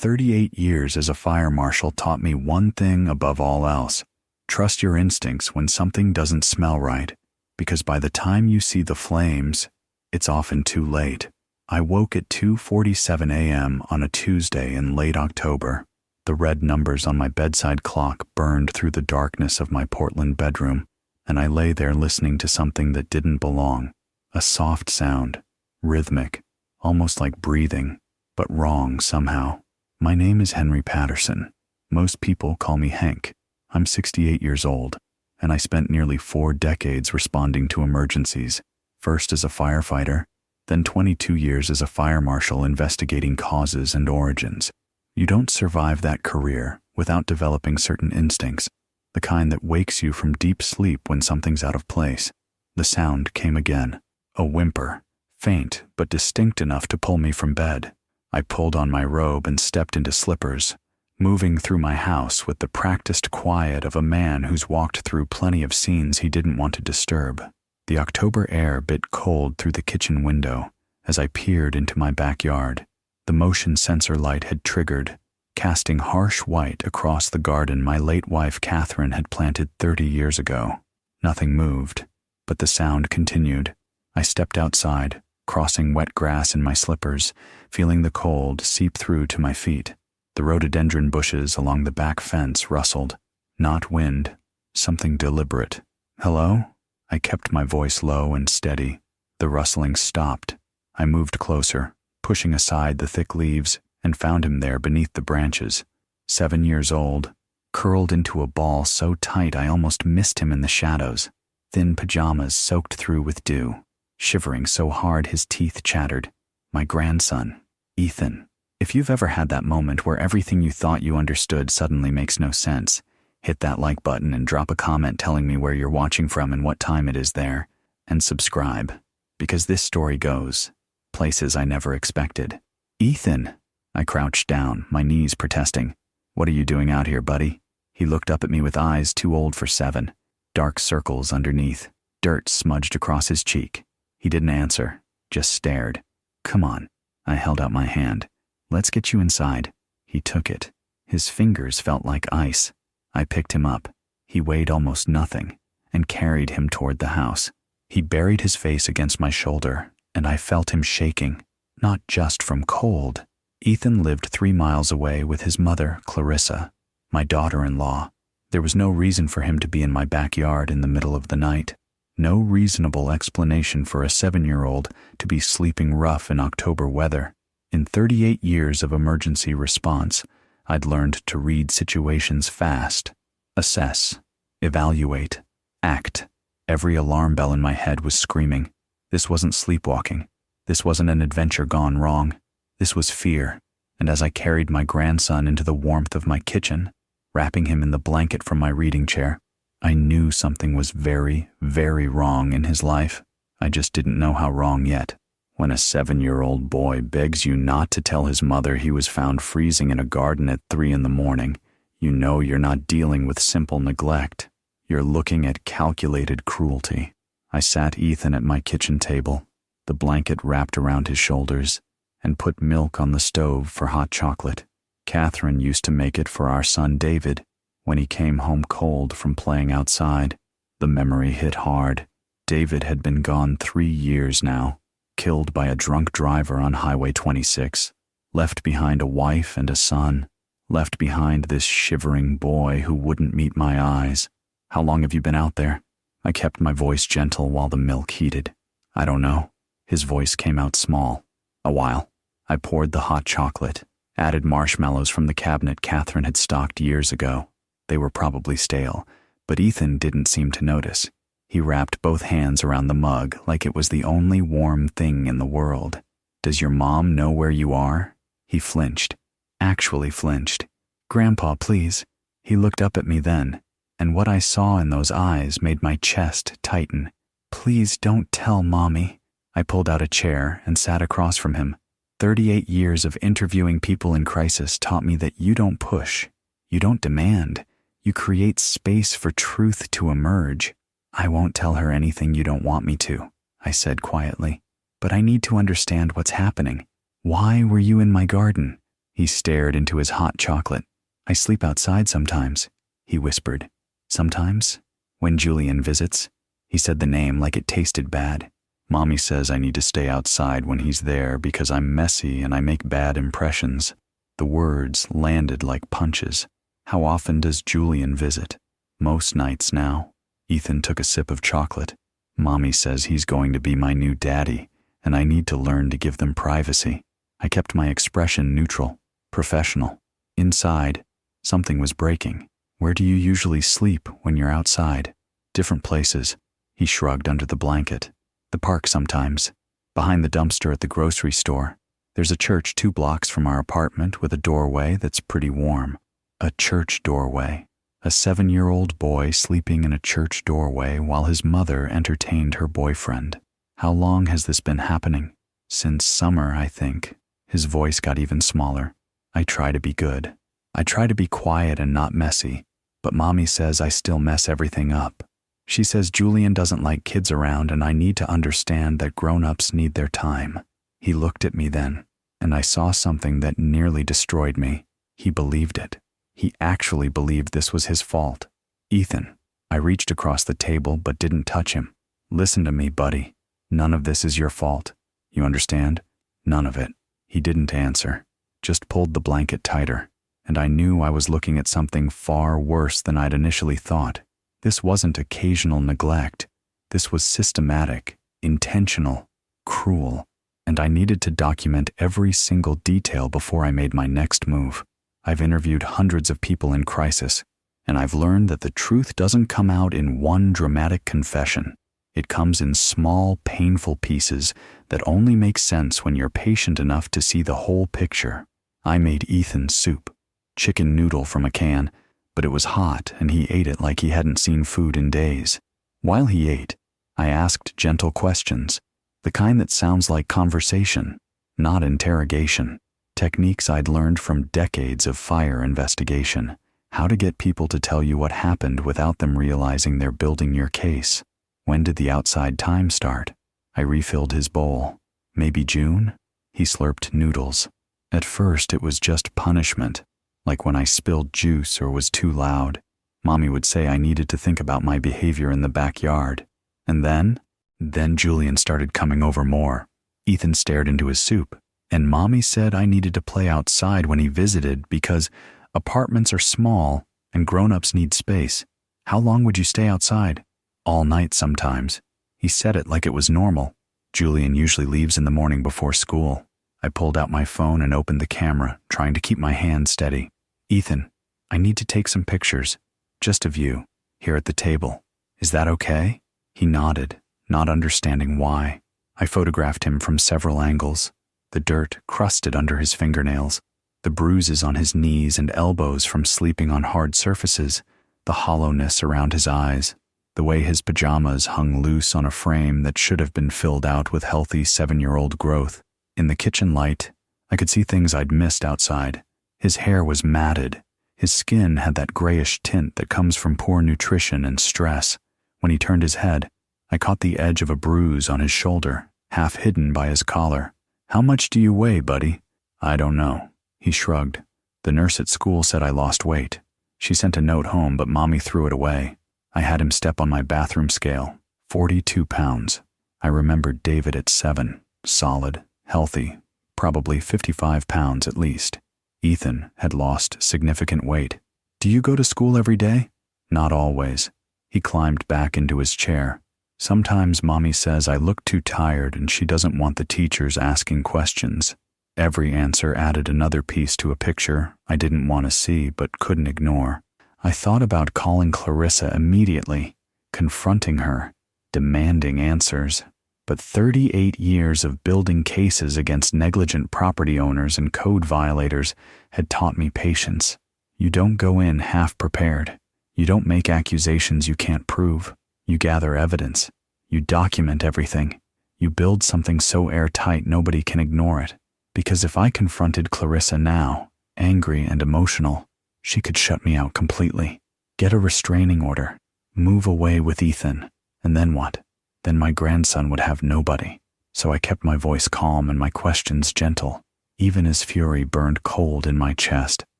38 years as a fire marshal taught me one thing above all else. Trust your instincts when something doesn't smell right, because by the time you see the flames, it's often too late. I woke at 2:47 a.m. on a Tuesday in late October. The red numbers on my bedside clock burned through the darkness of my Portland bedroom, and I lay there listening to something that didn't belong. A soft sound, rhythmic, almost like breathing, but wrong somehow. My name is Henry Patterson. Most people call me Hank. I'm 68 years old, and I spent nearly 4 decades responding to emergencies, first as a firefighter, then 22 years as a fire marshal investigating causes and origins. You don't survive that career without developing certain instincts, the kind that wakes you from deep sleep when something's out of place. The sound came again, a whimper, faint but distinct enough to pull me from bed. I pulled on my robe and stepped into slippers, moving through my house with the practiced quiet of a man who's walked through plenty of scenes he didn't want to disturb. The October air bit cold through the kitchen window as I peered into my backyard. The motion sensor light had triggered, casting harsh white across the garden my late wife Catherine had planted 30 years ago. Nothing moved, but the sound continued. I stepped outside, crossing wet grass in my slippers, feeling the cold seep through to my feet. The rhododendron bushes along the back fence rustled. Not wind, something deliberate. "Hello?" I kept my voice low and steady. The rustling stopped. I moved closer, pushing aside the thick leaves, and found him there beneath the branches. 7 years old, curled into a ball so tight I almost missed him in the shadows. Thin pajamas soaked through with dew, shivering so hard his teeth chattered. My grandson, Ethan. If you've ever had that moment where everything you thought you understood suddenly makes no sense, hit that like button and drop a comment telling me where you're watching from and what time it is there, and subscribe, because this story goes places I never expected. "Ethan!" I crouched down, my knees protesting. "What are you doing out here, buddy?" He looked up at me with eyes too old for 7, dark circles underneath, dirt smudged across his cheek. He didn't answer, just stared. "Come on." I held out my hand. "Let's get you inside." He took it. His fingers felt like ice. I picked him up. He weighed almost nothing, and carried him toward the house. He buried his face against my shoulder, and I felt him shaking, not just from cold. Ethan lived 3 miles away with his mother, Clarissa, my daughter-in-law. There was no reason for him to be in my backyard in the middle of the night. No reasonable explanation for a 7-year-old to be sleeping rough in October weather. In 38 years of emergency response, I'd learned to read situations fast, assess, evaluate, act. Every alarm bell in my head was screaming. This wasn't sleepwalking. This wasn't an adventure gone wrong. This was fear. And as I carried my grandson into the warmth of my kitchen, wrapping him in the blanket from my reading chair, I knew something was very, very wrong in his life. I just didn't know how wrong yet. When a 7-year-old boy begs you not to tell his mother he was found freezing in a garden at 3 in the morning, you know you're not dealing with simple neglect. You're looking at calculated cruelty. I sat Ethan at my kitchen table, the blanket wrapped around his shoulders, and put milk on the stove for hot chocolate. Catherine used to make it for our son David when he came home cold from playing outside. The memory hit hard. David had been gone 3 years now, killed by a drunk driver on Highway 26, left behind a wife and a son, left behind this shivering boy who wouldn't meet my eyes. "How long have you been out there?" I kept my voice gentle while the milk heated. "I don't know." His voice came out small. "A while." I poured the hot chocolate, added marshmallows from the cabinet Catherine had stocked years ago. They were probably stale, but Ethan didn't seem to notice. He wrapped both hands around the mug like it was the only warm thing in the world. "Does your mom know where you are?" He flinched. Actually flinched. "Grandpa, please." He looked up at me then, and what I saw in those eyes made my chest tighten. "Please don't tell Mommy." I pulled out a chair and sat across from him. 38 years of interviewing people in crisis taught me that you don't push, you don't demand, you create space for truth to emerge. "I won't tell her anything you don't want me to," I said quietly, "but I need to understand what's happening. Why were you in my garden?" He stared into his hot chocolate. I sleep outside sometimes, he whispered. Sometimes? When Julian visits? He said the name like it tasted bad. Mommy says I need to stay outside when he's there because I'm messy and I make bad impressions. The words landed like punches. How often does Julian visit? Most nights now. Ethan took a sip of chocolate. Mommy says he's going to be my new daddy, and I need to learn to give them privacy. I kept my expression neutral, professional. Inside, something was breaking. Where do you usually sleep when you're outside? Different places. He shrugged under the blanket. The park sometimes. Behind the dumpster at the grocery store. There's a church 2 blocks from our apartment with a doorway that's pretty warm. A church doorway. A 7-year-old boy sleeping in a church doorway while his mother entertained her boyfriend. How long has this been happening? Since summer, I think. His voice got even smaller. I try to be good. I try to be quiet and not messy, but Mommy says I still mess everything up. She says Julian doesn't like kids around and I need to understand that grown-ups need their time. He looked at me then, and I saw something that nearly destroyed me. He believed it. He actually believed this was his fault. Ethan. I reached across the table but didn't touch him. Listen to me, buddy. None of this is your fault. You understand? None of it. He didn't answer, just pulled the blanket tighter, and I knew I was looking at something far worse than I'd initially thought. This wasn't occasional neglect. This was systematic, intentional, cruel, and I needed to document every single detail before I made my next move. I've interviewed hundreds of people in crisis, and I've learned that the truth doesn't come out in one dramatic confession. It comes in small, painful pieces that only make sense when you're patient enough to see the whole picture. I made Ethan soup, chicken noodle from a can, but it was hot and he ate it like he hadn't seen food in days. While he ate, I asked gentle questions, the kind that sounds like conversation, not interrogation. Techniques I'd learned from decades of fire investigation. How to get people to tell you what happened without them realizing they're building your case. When did the outside time start? I refilled his bowl. Maybe June? He slurped noodles. At first it was just punishment, like when I spilled juice or was too loud. Mommy would say I needed to think about my behavior in the backyard. And then Julian started coming over more. Ethan stared into his soup. And Mommy said I needed to play outside when he visited because apartments are small and grown-ups need space. How long would you stay outside? All night sometimes. He said it like it was normal. Julian usually leaves in the morning before school. I pulled out my phone and opened the camera, trying to keep my hand steady. Ethan, I need to take some pictures. Just of you, here at the table. Is that okay? He nodded, not understanding why. I photographed him from several angles. The dirt crusted under his fingernails, the bruises on his knees and elbows from sleeping on hard surfaces, the hollowness around his eyes, the way his pajamas hung loose on a frame that should have been filled out with healthy 7-year-old growth. In the kitchen light, I could see things I'd missed outside. His hair was matted. His skin had that grayish tint that comes from poor nutrition and stress. When he turned his head, I caught the edge of a bruise on his shoulder, half hidden by his collar. How much do you weigh, buddy? I don't know. He shrugged. The nurse at school said I lost weight. She sent a note home, but Mommy threw it away. I had him step on my bathroom scale. 42 pounds. I remembered David at 7. Solid, healthy, probably 55 pounds at least. Ethan had lost significant weight. Do you go to school every day? Not always. He climbed back into his chair. Sometimes Mommy says I look too tired and she doesn't want the teachers asking questions. Every answer added another piece to a picture I didn't want to see but couldn't ignore. I thought about calling Clarissa immediately, confronting her, demanding answers. But 38 years of building cases against negligent property owners and code violators had taught me patience. You don't go in half prepared. You don't make accusations you can't prove. You gather evidence. You document everything. You build something so airtight nobody can ignore it. Because if I confronted Clarissa now, angry and emotional, she could shut me out completely. Get a restraining order. Move away with Ethan. And then what? Then my grandson would have nobody. So I kept my voice calm and my questions gentle. Even his fury burned cold in my chest,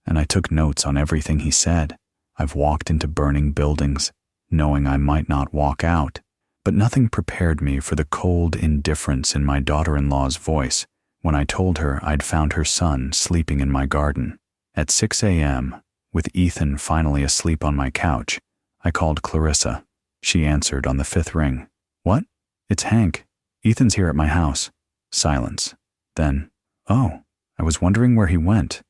and I took notes on everything he said. I've walked into burning buildings, knowing I might not walk out, but nothing prepared me for the cold indifference in my daughter-in-law's voice when I told her I'd found her son sleeping in my garden. At 6 a.m., with Ethan finally asleep on my couch, I called Clarissa. She answered on the 5th ring. "What? It's Hank. Ethan's here at my house." Silence. Then, "Oh, I was wondering where he went."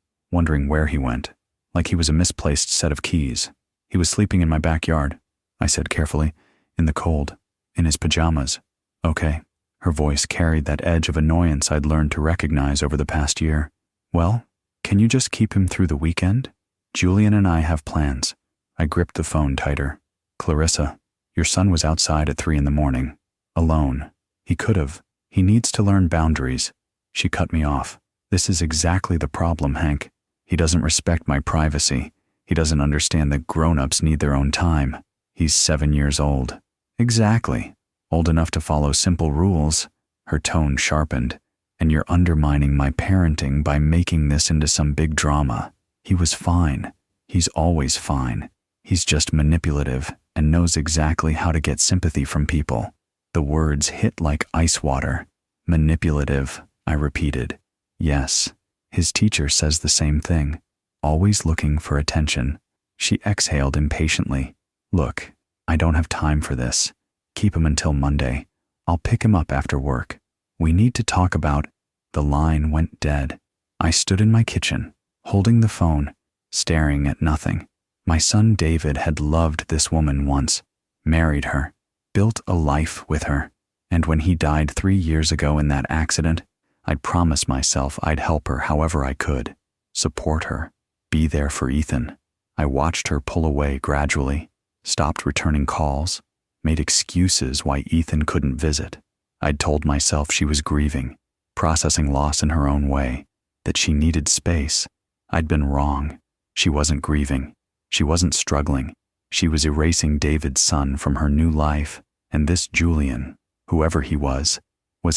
Like he was a misplaced set of keys. "He was sleeping in my backyard," I said carefully, "in the cold, in his pajamas." "Okay." Her voice carried that edge of annoyance I'd learned to recognize over the past year. "Well, can you just keep him through the weekend? Julian and I have plans." I gripped the phone tighter. "Clarissa, your son was outside at 3 in the morning, alone. He needs to learn boundaries." She cut me off. "This is exactly the problem, Hank. He doesn't respect my privacy. He doesn't understand that grown-ups need their own time. He's 7 years old." "Exactly. Old enough to follow simple rules." Her tone sharpened. "And you're undermining my parenting by making this into some big drama. He was fine. He's always fine. He's just manipulative and knows exactly how to get sympathy from people." The words hit like ice water. "Manipulative," I repeated. "Yes. His teacher says the same thing. Always looking for attention." She exhaled impatiently. "Look, I don't have time for this. Keep him until Monday. I'll pick him up after work. We need to talk about—" The line went dead. I stood in my kitchen, holding the phone, staring at nothing. My son David had loved this woman once, married her, built a life with her, and when he died 3 years ago in that accident, I'd promised myself I'd help her however I could, support her, be there for Ethan. I watched her pull away gradually, stopped returning calls, made excuses why Ethan couldn't visit. I'd told myself she was grieving, processing loss in her own way, that she needed space. I'd been wrong. She wasn't grieving. She wasn't struggling. She was erasing David's son from her new life, and this Julian, whoever he was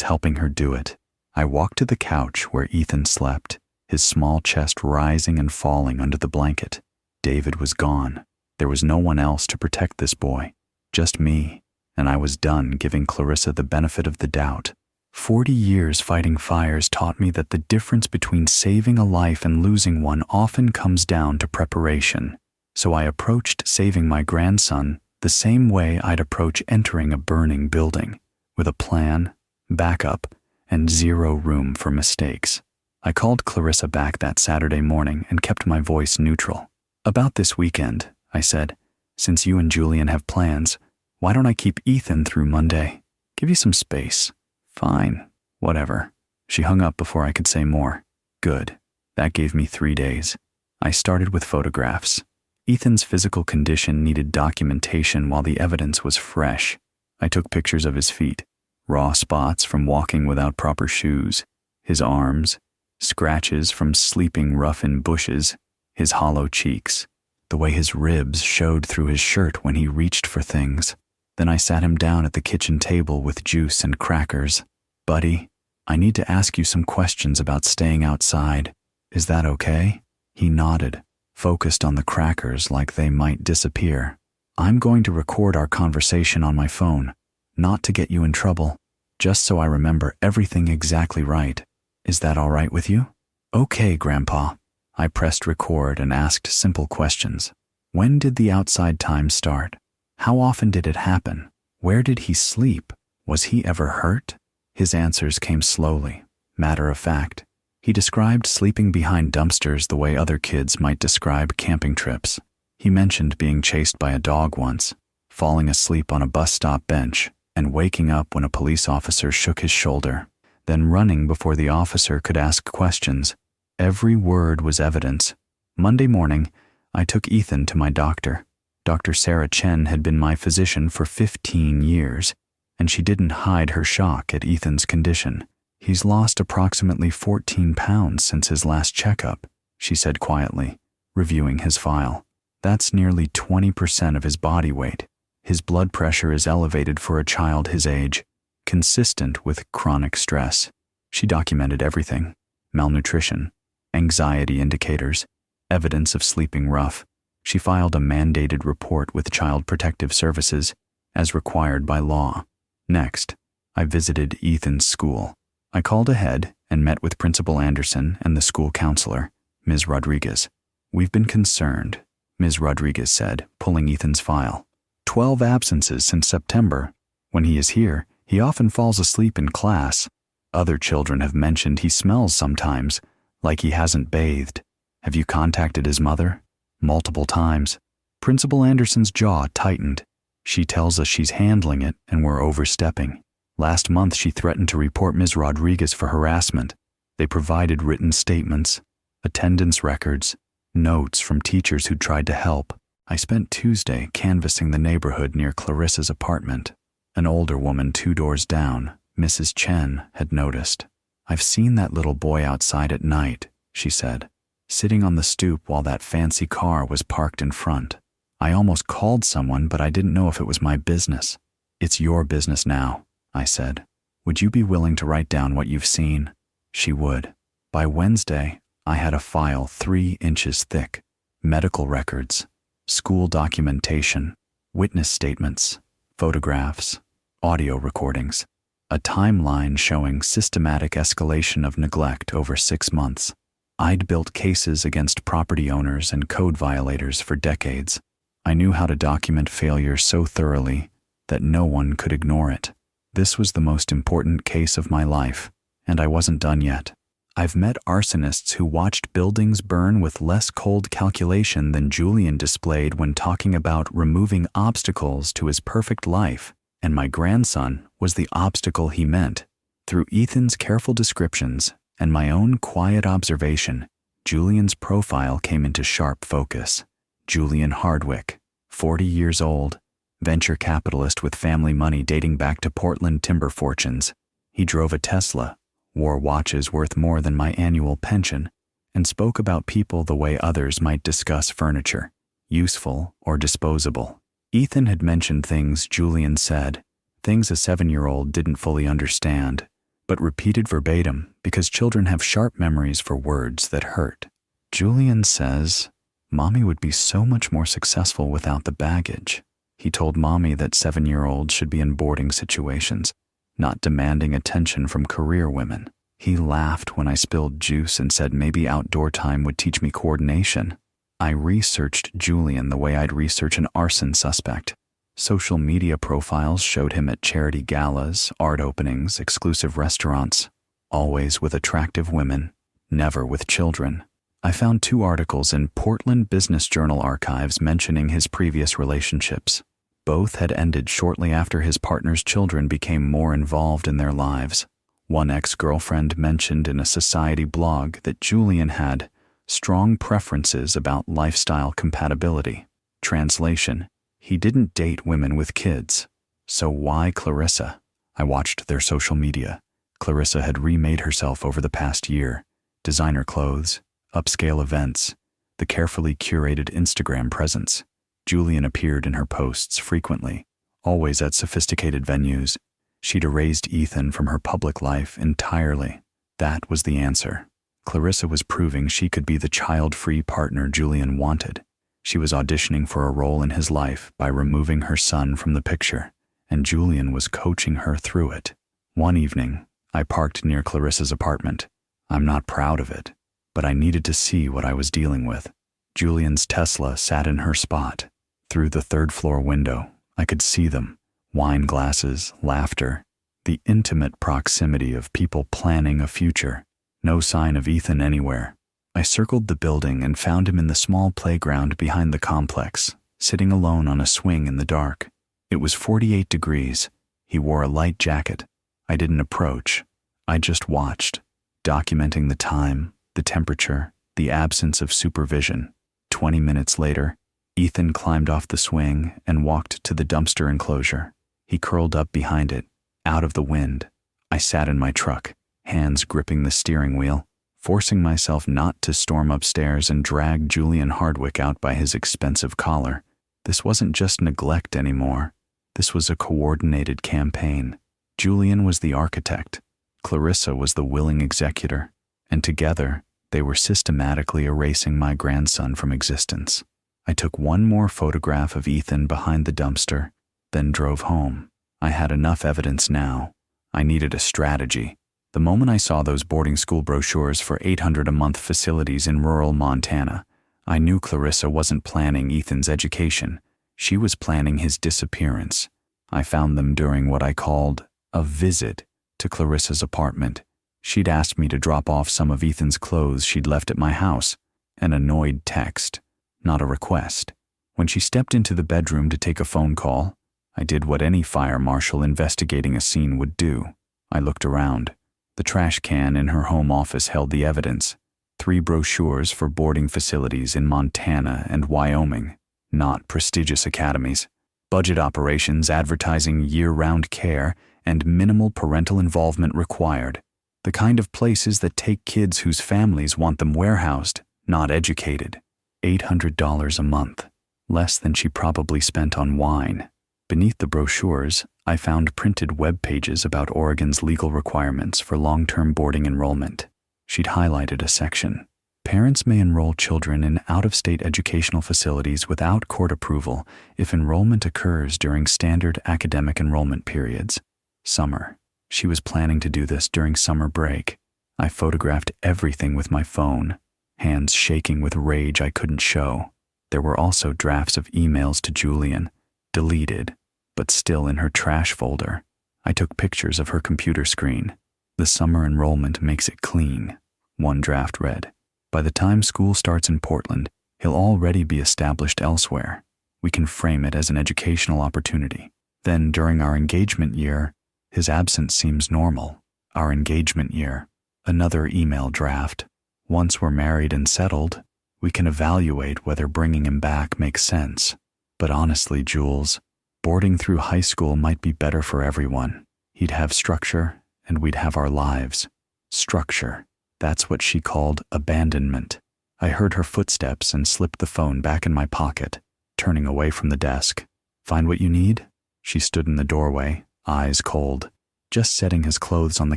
helping her do it. I walked to the couch where Ethan slept, his small chest rising and falling under the blanket. David was gone. There was no one else to protect this boy, just me, and I was done giving Clarissa the benefit of the doubt. 40 years fighting fires taught me that the difference between saving a life and losing one often comes down to preparation. So I approached saving my grandson the same way I'd approach entering a burning building, with a plan, backup, and zero room for mistakes. I called Clarissa back that Saturday morning and kept my voice neutral. "About this weekend," I said, "since you and Julian have plans, why don't I keep Ethan through Monday? Give you some space." "Fine, whatever." She hung up before I could say more. Good. That gave me 3 days. I started with photographs. Ethan's physical condition needed documentation while the evidence was fresh. I took pictures of his feet, raw spots from walking without proper shoes, his arms, scratches from sleeping rough in bushes, his hollow cheeks, the way his ribs showed through his shirt when he reached for things. Then I sat him down at the kitchen table with juice and crackers. "Buddy, I need to ask you some questions about staying outside. Is that okay?" He nodded, focused on the crackers like they might disappear. "I'm going to record our conversation on my phone, not to get you in trouble, just so I remember everything exactly right. Is that all right with you?" "Okay, Grandpa." I pressed record and asked simple questions. When did the outside time start? How often did it happen? Where did he sleep? Was he ever hurt? His answers came slowly, matter of fact. He described sleeping behind dumpsters the way other kids might describe camping trips. He mentioned being chased by a dog once, falling asleep on a bus stop bench, and waking up when a police officer shook his shoulder, then running before the officer could ask questions. Every word was evidence. Monday morning, I took Ethan to my doctor. Dr. Sarah Chen had been my physician for 15 years, and she didn't hide her shock at Ethan's condition. "He's lost approximately 14 pounds since his last checkup," she said quietly, reviewing his file. "That's nearly 20% of his body weight. His blood pressure is elevated for a child his age, consistent with chronic stress." She documented everything. malnutrition, anxiety indicators, evidence of sleeping rough. She filed a mandated report with Child Protective Services, as required by law. Next, I visited Ethan's school. I called ahead and met with Principal Anderson and the school counselor, Ms. Rodriguez. "We've been concerned," Ms. Rodriguez said, pulling Ethan's file. 12 absences since September. When he is here, he often falls asleep in class. Other children have mentioned he smells sometimes, like he hasn't bathed. Have you contacted his mother?" "Multiple times." Principal Anderson's jaw tightened. "She tells us she's handling it and we're overstepping. Last month she threatened to report Ms. Rodriguez for harassment. They provided written statements, attendance records, notes from teachers who tried to help. I spent Tuesday canvassing the neighborhood near Clarissa's apartment. An older woman 2 doors down, Mrs. Chen, had noticed. "I've seen that little boy outside at night," she said, "sitting on the stoop while that fancy car was parked in front. I almost called someone, but I didn't know if it was my business." "It's your business now," I said. "Would you be willing to write down what you've seen?" She would. By Wednesday, I had a file 3 inches thick. Medical records, school documentation, witness statements, photographs, audio recordings, a timeline showing systematic escalation of neglect over 6 months. I'd built cases against property owners and code violators for decades. I knew how to document failure so thoroughly that no one could ignore it. This was the most important case of my life, and I wasn't done yet. I've met arsonists who watched buildings burn with less cold calculation than Julian displayed when talking about removing obstacles to his perfect life, and my grandson was the obstacle he meant. Through Ethan's careful descriptions and my own quiet observation, Julian's profile came into sharp focus. Julian Hardwick, 40 years old, venture capitalist with family money dating back to Portland timber fortunes. He drove a Tesla, wore watches worth more than my annual pension, and spoke about people the way others might discuss furniture, useful or disposable. Ethan had mentioned things Julian said, things a 7-year-old didn't fully understand, but repeated verbatim because children have sharp memories for words that hurt. Julian says, "Mommy would be so much more successful without the baggage." He told Mommy that 7-year-olds should be in boarding situations, not demanding attention from career women. He laughed when I spilled juice and said maybe outdoor time would teach me coordination. I researched Julian the way I'd research an arson suspect. Social media profiles showed him at charity galas, art openings, exclusive restaurants, always with attractive women, never with children. I found 2 articles in Portland Business Journal archives mentioning his previous relationships. Both had ended shortly after his partner's children became more involved in their lives. One ex-girlfriend mentioned in a society blog that Julian had strong preferences about lifestyle compatibility. Translation: he didn't date women with kids. So why Clarissa? I watched their social media. Clarissa had remade herself over the past year. Designer clothes, upscale events, the carefully curated Instagram presence. Julian appeared in her posts frequently, always at sophisticated venues. She'd erased Ethan from her public life entirely. That was the answer. Clarissa was proving she could be the child-free partner Julian wanted. She was auditioning for a role in his life by removing her son from the picture, and Julian was coaching her through it. One evening, I parked near Clarissa's apartment. I'm not proud of it, but I needed to see what I was dealing with. Julian's Tesla sat in her spot. Through the 3rd-floor window, I could see them. Wine glasses, laughter, the intimate proximity of people planning a future. No sign of Ethan anywhere. I circled the building and found him in the small playground behind the complex, sitting alone on a swing in the dark. It was 48 degrees. He wore a light jacket. I didn't approach. I just watched, documenting the time, the temperature, the absence of supervision. 20 minutes later, Ethan climbed off the swing and walked to the dumpster enclosure. He curled up behind it, out of the wind. I sat in my truck, hands gripping the steering wheel, forcing myself not to storm upstairs and drag Julian Hardwick out by his expensive collar. This wasn't just neglect anymore. This was a coordinated campaign. Julian was the architect. Clarissa was the willing executor, and together, they were systematically erasing my grandson from existence. I took one more photograph of Ethan behind the dumpster, then drove home. I had enough evidence now. I needed a strategy. The moment I saw those boarding school brochures for $800 a month facilities in rural Montana, I knew Clarissa wasn't planning Ethan's education. She was planning his disappearance. I found them during what I called a visit to Clarissa's apartment. She'd asked me to drop off some of Ethan's clothes she'd left at my house. An annoyed text, not a request. When she stepped into the bedroom to take a phone call, I did what any fire marshal investigating a scene would do. I looked around. The trash can in her home office held the evidence. 3 brochures for boarding facilities in Montana and Wyoming, not prestigious academies. Budget operations advertising year-round care and minimal parental involvement required. The kind of places that take kids whose families want them warehoused, not educated. $800 a month, less than she probably spent on wine. Beneath the brochures, I found printed web pages about Oregon's legal requirements for long-term boarding enrollment. She'd highlighted a section. Parents may enroll children in out-of-state educational facilities without court approval if enrollment occurs during standard academic enrollment periods. Summer. She was planning to do this during summer break. I photographed everything with my phone, hands shaking with rage I couldn't show. There were also drafts of emails to Julian, deleted, but still in her trash folder. I took pictures of her computer screen. The summer enrollment makes it clean. One draft read, "By the time school starts in Portland, he'll already be established elsewhere. We can frame it as an educational opportunity. Then during our engagement year, his absence seems normal. Our engagement year." Another email draft. "Once we're married and settled, we can evaluate whether bringing him back makes sense. But honestly, Jules, boarding through high school might be better for everyone. He'd have structure, and we'd have our lives." Structure. That's what she called abandonment. I heard her footsteps and slipped the phone back in my pocket, turning away from the desk. "Find what you need?" She stood in the doorway, eyes cold. "Just setting his clothes on the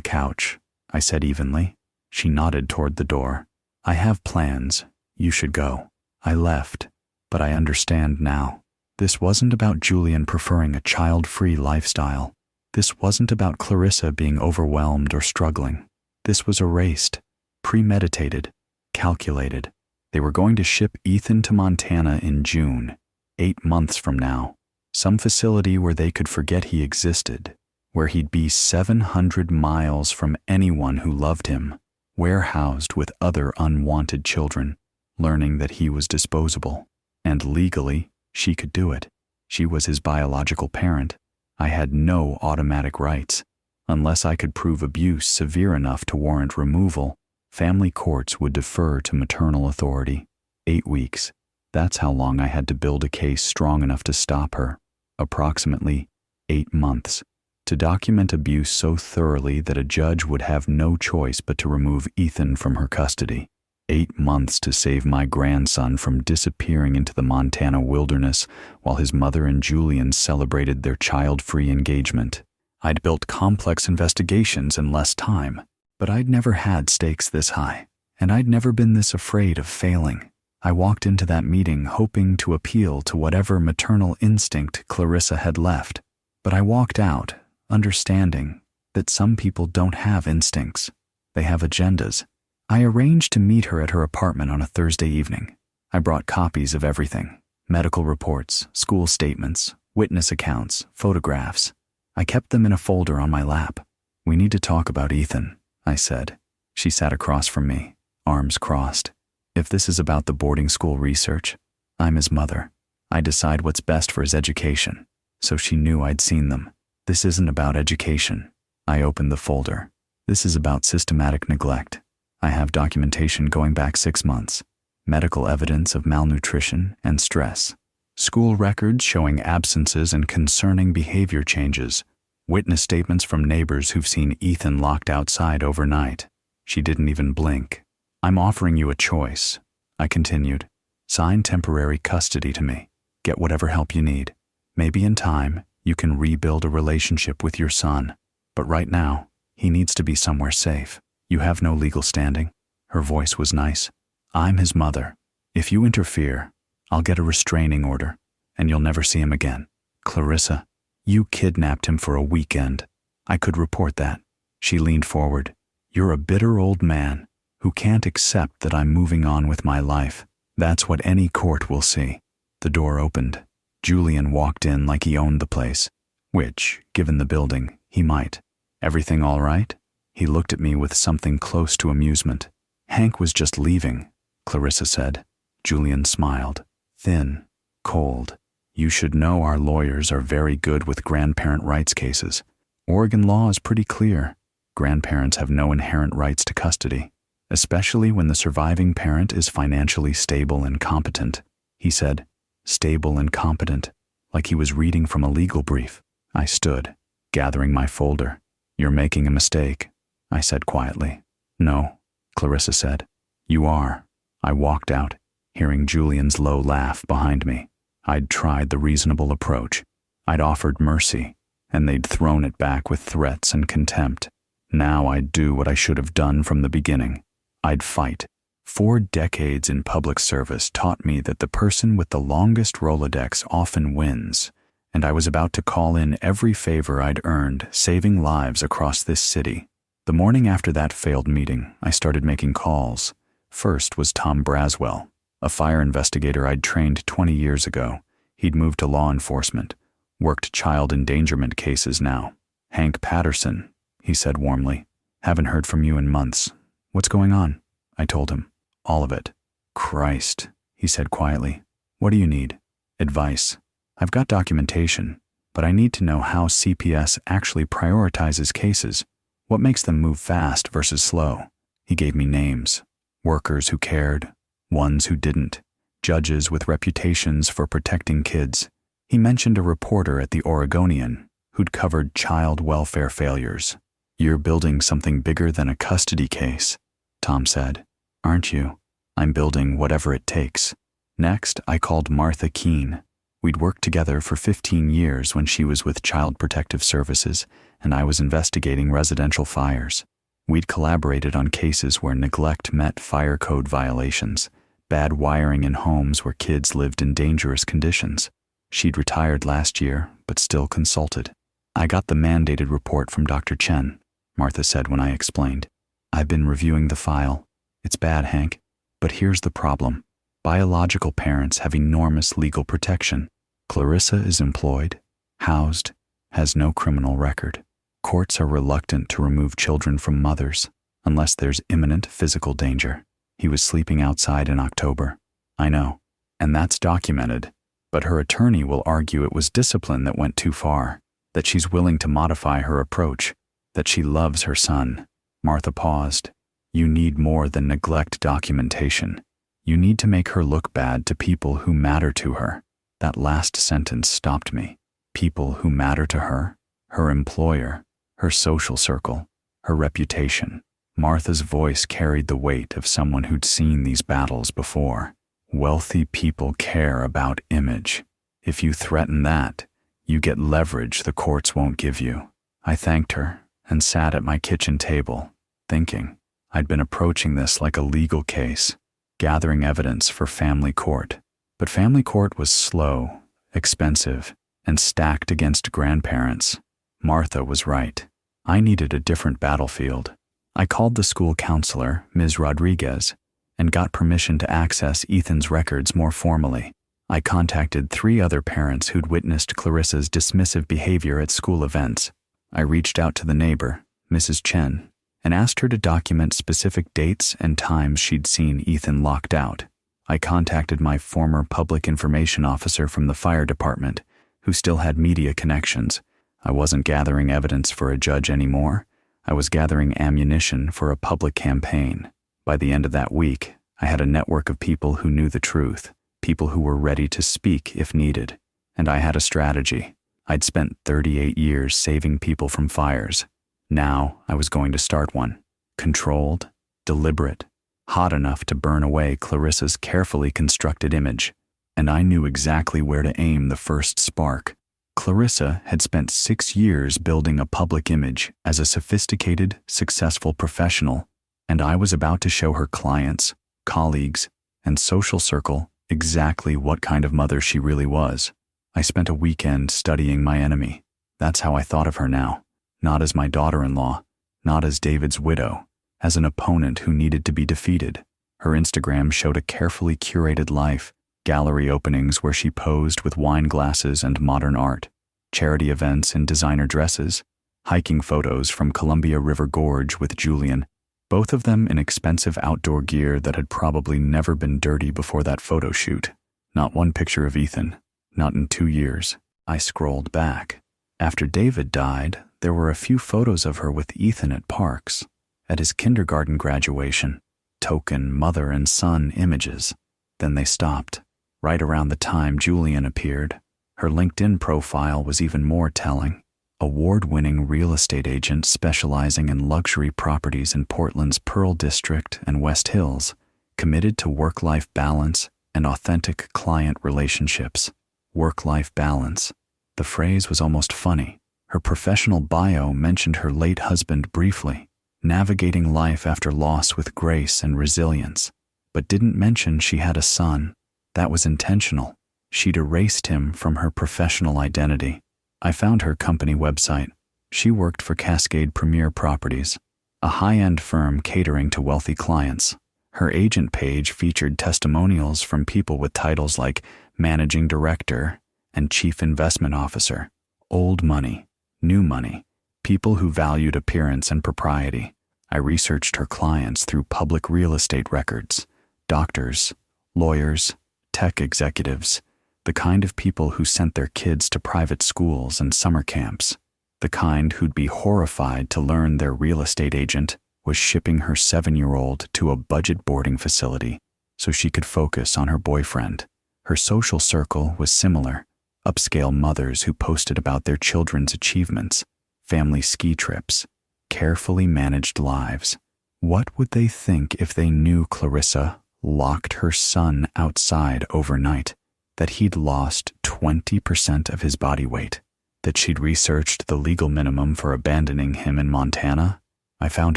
couch," I said evenly. She nodded toward the door. "I have plans. You should go." I left, but I understand now. This wasn't about Julian preferring a child-free lifestyle. This wasn't about Clarissa being overwhelmed or struggling. This was erased, premeditated, calculated. They were going to ship Ethan to Montana in June, 8 months from now. Some facility where they could forget he existed, where he'd be 700 miles from anyone who loved him, warehoused with other unwanted children, learning that he was disposable. And legally, she could do it. She was his biological parent. I had no automatic rights. Unless I could prove abuse severe enough to warrant removal, family courts would defer to maternal authority. 8 weeks. That's how long I had to build a case strong enough to stop her. Approximately 8 months. To document abuse so thoroughly that a judge would have no choice but to remove Ethan from her custody. 8 months to save my grandson from disappearing into the Montana wilderness while his mother and Julian celebrated their child-free engagement. I'd built complex investigations in less time, but I'd never had stakes this high, and I'd never been this afraid of failing. I walked into that meeting hoping to appeal to whatever maternal instinct Clarissa had left, but I walked out understanding that some people don't have instincts. They have agendas. I arranged to meet her at her apartment on a Thursday evening. I brought copies of everything: medical reports, school statements, witness accounts, photographs. I kept them in a folder on my lap. "We need to talk about Ethan," I said. She sat across from me, arms crossed. "If this is about the boarding school research, I'm his mother. I decide what's best for his education." So she knew I'd seen them. "This isn't about education." I opened the folder. "This is about systematic neglect. I have documentation going back 6 months. Medical evidence of malnutrition and stress. School records showing absences and concerning behavior changes. Witness statements from neighbors who've seen Ethan locked outside overnight." She didn't even blink. "I'm offering you a choice," I continued. "Sign temporary custody to me. Get whatever help you need. Maybe in time, you can rebuild a relationship with your son. But right now, he needs to be somewhere safe. You have no legal standing. Her voice was nice. "I'm his mother. If you interfere, I'll get a restraining order, and you'll never see him again." "Clarissa, you kidnapped him for a weekend. I could report that." She leaned forward. "You're a bitter old man who can't accept that I'm moving on with my life. That's what any court will see." The door opened. Julian walked in like he owned the place, which, given the building, he might. "Everything all right?" He looked at me with something close to amusement. "Hank was just leaving," Clarissa said. Julian smiled. Thin, cold. "You should know our lawyers are very good with grandparent rights cases. Oregon law is pretty clear. Grandparents have no inherent rights to custody, especially when the surviving parent is financially stable and competent." He said, "Stable and competent," like he was reading from a legal brief. I stood, gathering my folder. "You're making a mistake," I said quietly. "No," Clarissa said. "You are." I walked out, hearing Julian's low laugh behind me. I'd tried the reasonable approach. I'd offered mercy, and they'd thrown it back with threats and contempt. Now I'd do what I should have done from the beginning. I'd fight. 4 decades in public service taught me that the person with the longest Rolodex often wins, and I was about to call in every favor I'd earned saving lives across this city. The morning after that failed meeting, I started making calls. First was Tom Braswell, a fire investigator I'd trained 20 years ago. He'd moved to law enforcement, worked child endangerment cases now. "Hank Patterson," he said warmly. "Haven't heard from you in months. What's going on?" I told him. "All of it." "Christ," he said quietly. "What do you need?" "Advice. I've got documentation, but I need to know how CPS actually prioritizes cases. What makes them move fast versus slow?" He gave me names. Workers who cared, ones who didn't, judges with reputations for protecting kids. He mentioned a reporter at the Oregonian who'd covered child welfare failures. "You're building something bigger than a custody case," Tom said. "Aren't you?" "I'm building whatever it takes." Next, I called Martha Keene. We'd worked together for 15 years when she was with Child Protective Services and I was investigating residential fires. We'd collaborated on cases where neglect met fire code violations, bad wiring in homes where kids lived in dangerous conditions. She'd retired last year, but still consulted. "I got the mandated report from Dr. Chen," Martha said when I explained. "I've been reviewing the file. It's bad, Hank. But here's the problem. Biological parents have enormous legal protection. Clarissa is employed, housed, has no criminal record. Courts are reluctant to remove children from mothers unless there's imminent physical danger. He was sleeping outside in October." "I know, and that's documented. But her attorney will argue it was discipline that went too far, that she's willing to modify her approach, that she loves her son." Martha paused. "You need more than neglect documentation. You need to make her look bad to people who matter to her." That last sentence stopped me. People who matter to her, her employer, her social circle, her reputation. Martha's voice carried the weight of someone who'd seen these battles before. Wealthy people care about image. If you threaten that, you get leverage the courts won't give you. I thanked her and sat at my kitchen table, thinking. I'd been approaching this like a legal case, gathering evidence for family court. But family court was slow, expensive, and stacked against grandparents. Martha was right. I needed a different battlefield. I called the school counselor, Ms. Rodriguez, and got permission to access Ethan's records more formally. I contacted 3 other parents who'd witnessed Clarissa's dismissive behavior at school events. I reached out to the neighbor, Mrs. Chen, and asked her to document specific dates and times she'd seen Ethan locked out. I contacted my former public information officer from the fire department, who still had media connections. I wasn't gathering evidence for a judge anymore. I was gathering ammunition for a public campaign. By the end of that week, I had a network of people who knew the truth, people who were ready to speak if needed. And I had a strategy. I'd spent 38 years saving people from fires. Now I was going to start one. Controlled, deliberate, hot enough to burn away Clarissa's carefully constructed image. And I knew exactly where to aim the first spark. Clarissa had spent 6 years building a public image as a sophisticated, successful professional. And I was about to show her clients, colleagues, and social circle exactly what kind of mother she really was. I spent a weekend studying my enemy. That's how I thought of her now. Not as my daughter-in-law, not as David's widow, as an opponent who needed to be defeated. Her Instagram showed a carefully curated life, gallery openings where she posed with wine glasses and modern art, charity events in designer dresses, hiking photos from Columbia River Gorge with Julian, both of them in expensive outdoor gear that had probably never been dirty before that photo shoot. Not one picture of Ethan, not in 2 years. I scrolled back. After David died, there were a few photos of her with Ethan at parks, at his kindergarten graduation, token mother and son images. Then they stopped. Right around the time Julian appeared, her LinkedIn profile was even more telling. Award-winning real estate agent specializing in luxury properties in Portland's Pearl District and West Hills, committed to work-life balance and authentic client relationships. Work-life balance. The phrase was almost funny. Her professional bio mentioned her late husband briefly, navigating life after loss with grace and resilience, but didn't mention she had a son. That was intentional. She'd erased him from her professional identity. I found her company website. She worked for Cascade Premier Properties, a high-end firm catering to wealthy clients. Her agent page featured testimonials from people with titles like Managing Director and Chief Investment Officer, old money, new money, people who valued appearance and propriety. I researched her clients through public real estate records, doctors, lawyers, tech executives, the kind of people who sent their kids to private schools and summer camps, the kind who'd be horrified to learn their real estate agent was shipping her 7-year-old to a budget boarding facility so she could focus on her boyfriend. Her social circle was similar, upscale mothers who posted about their children's achievements, family ski trips, carefully managed lives. What would they think if they knew Clarissa locked her son outside overnight? That he'd lost 20% of his body weight, that she'd researched the legal minimum for abandoning him in Montana? I found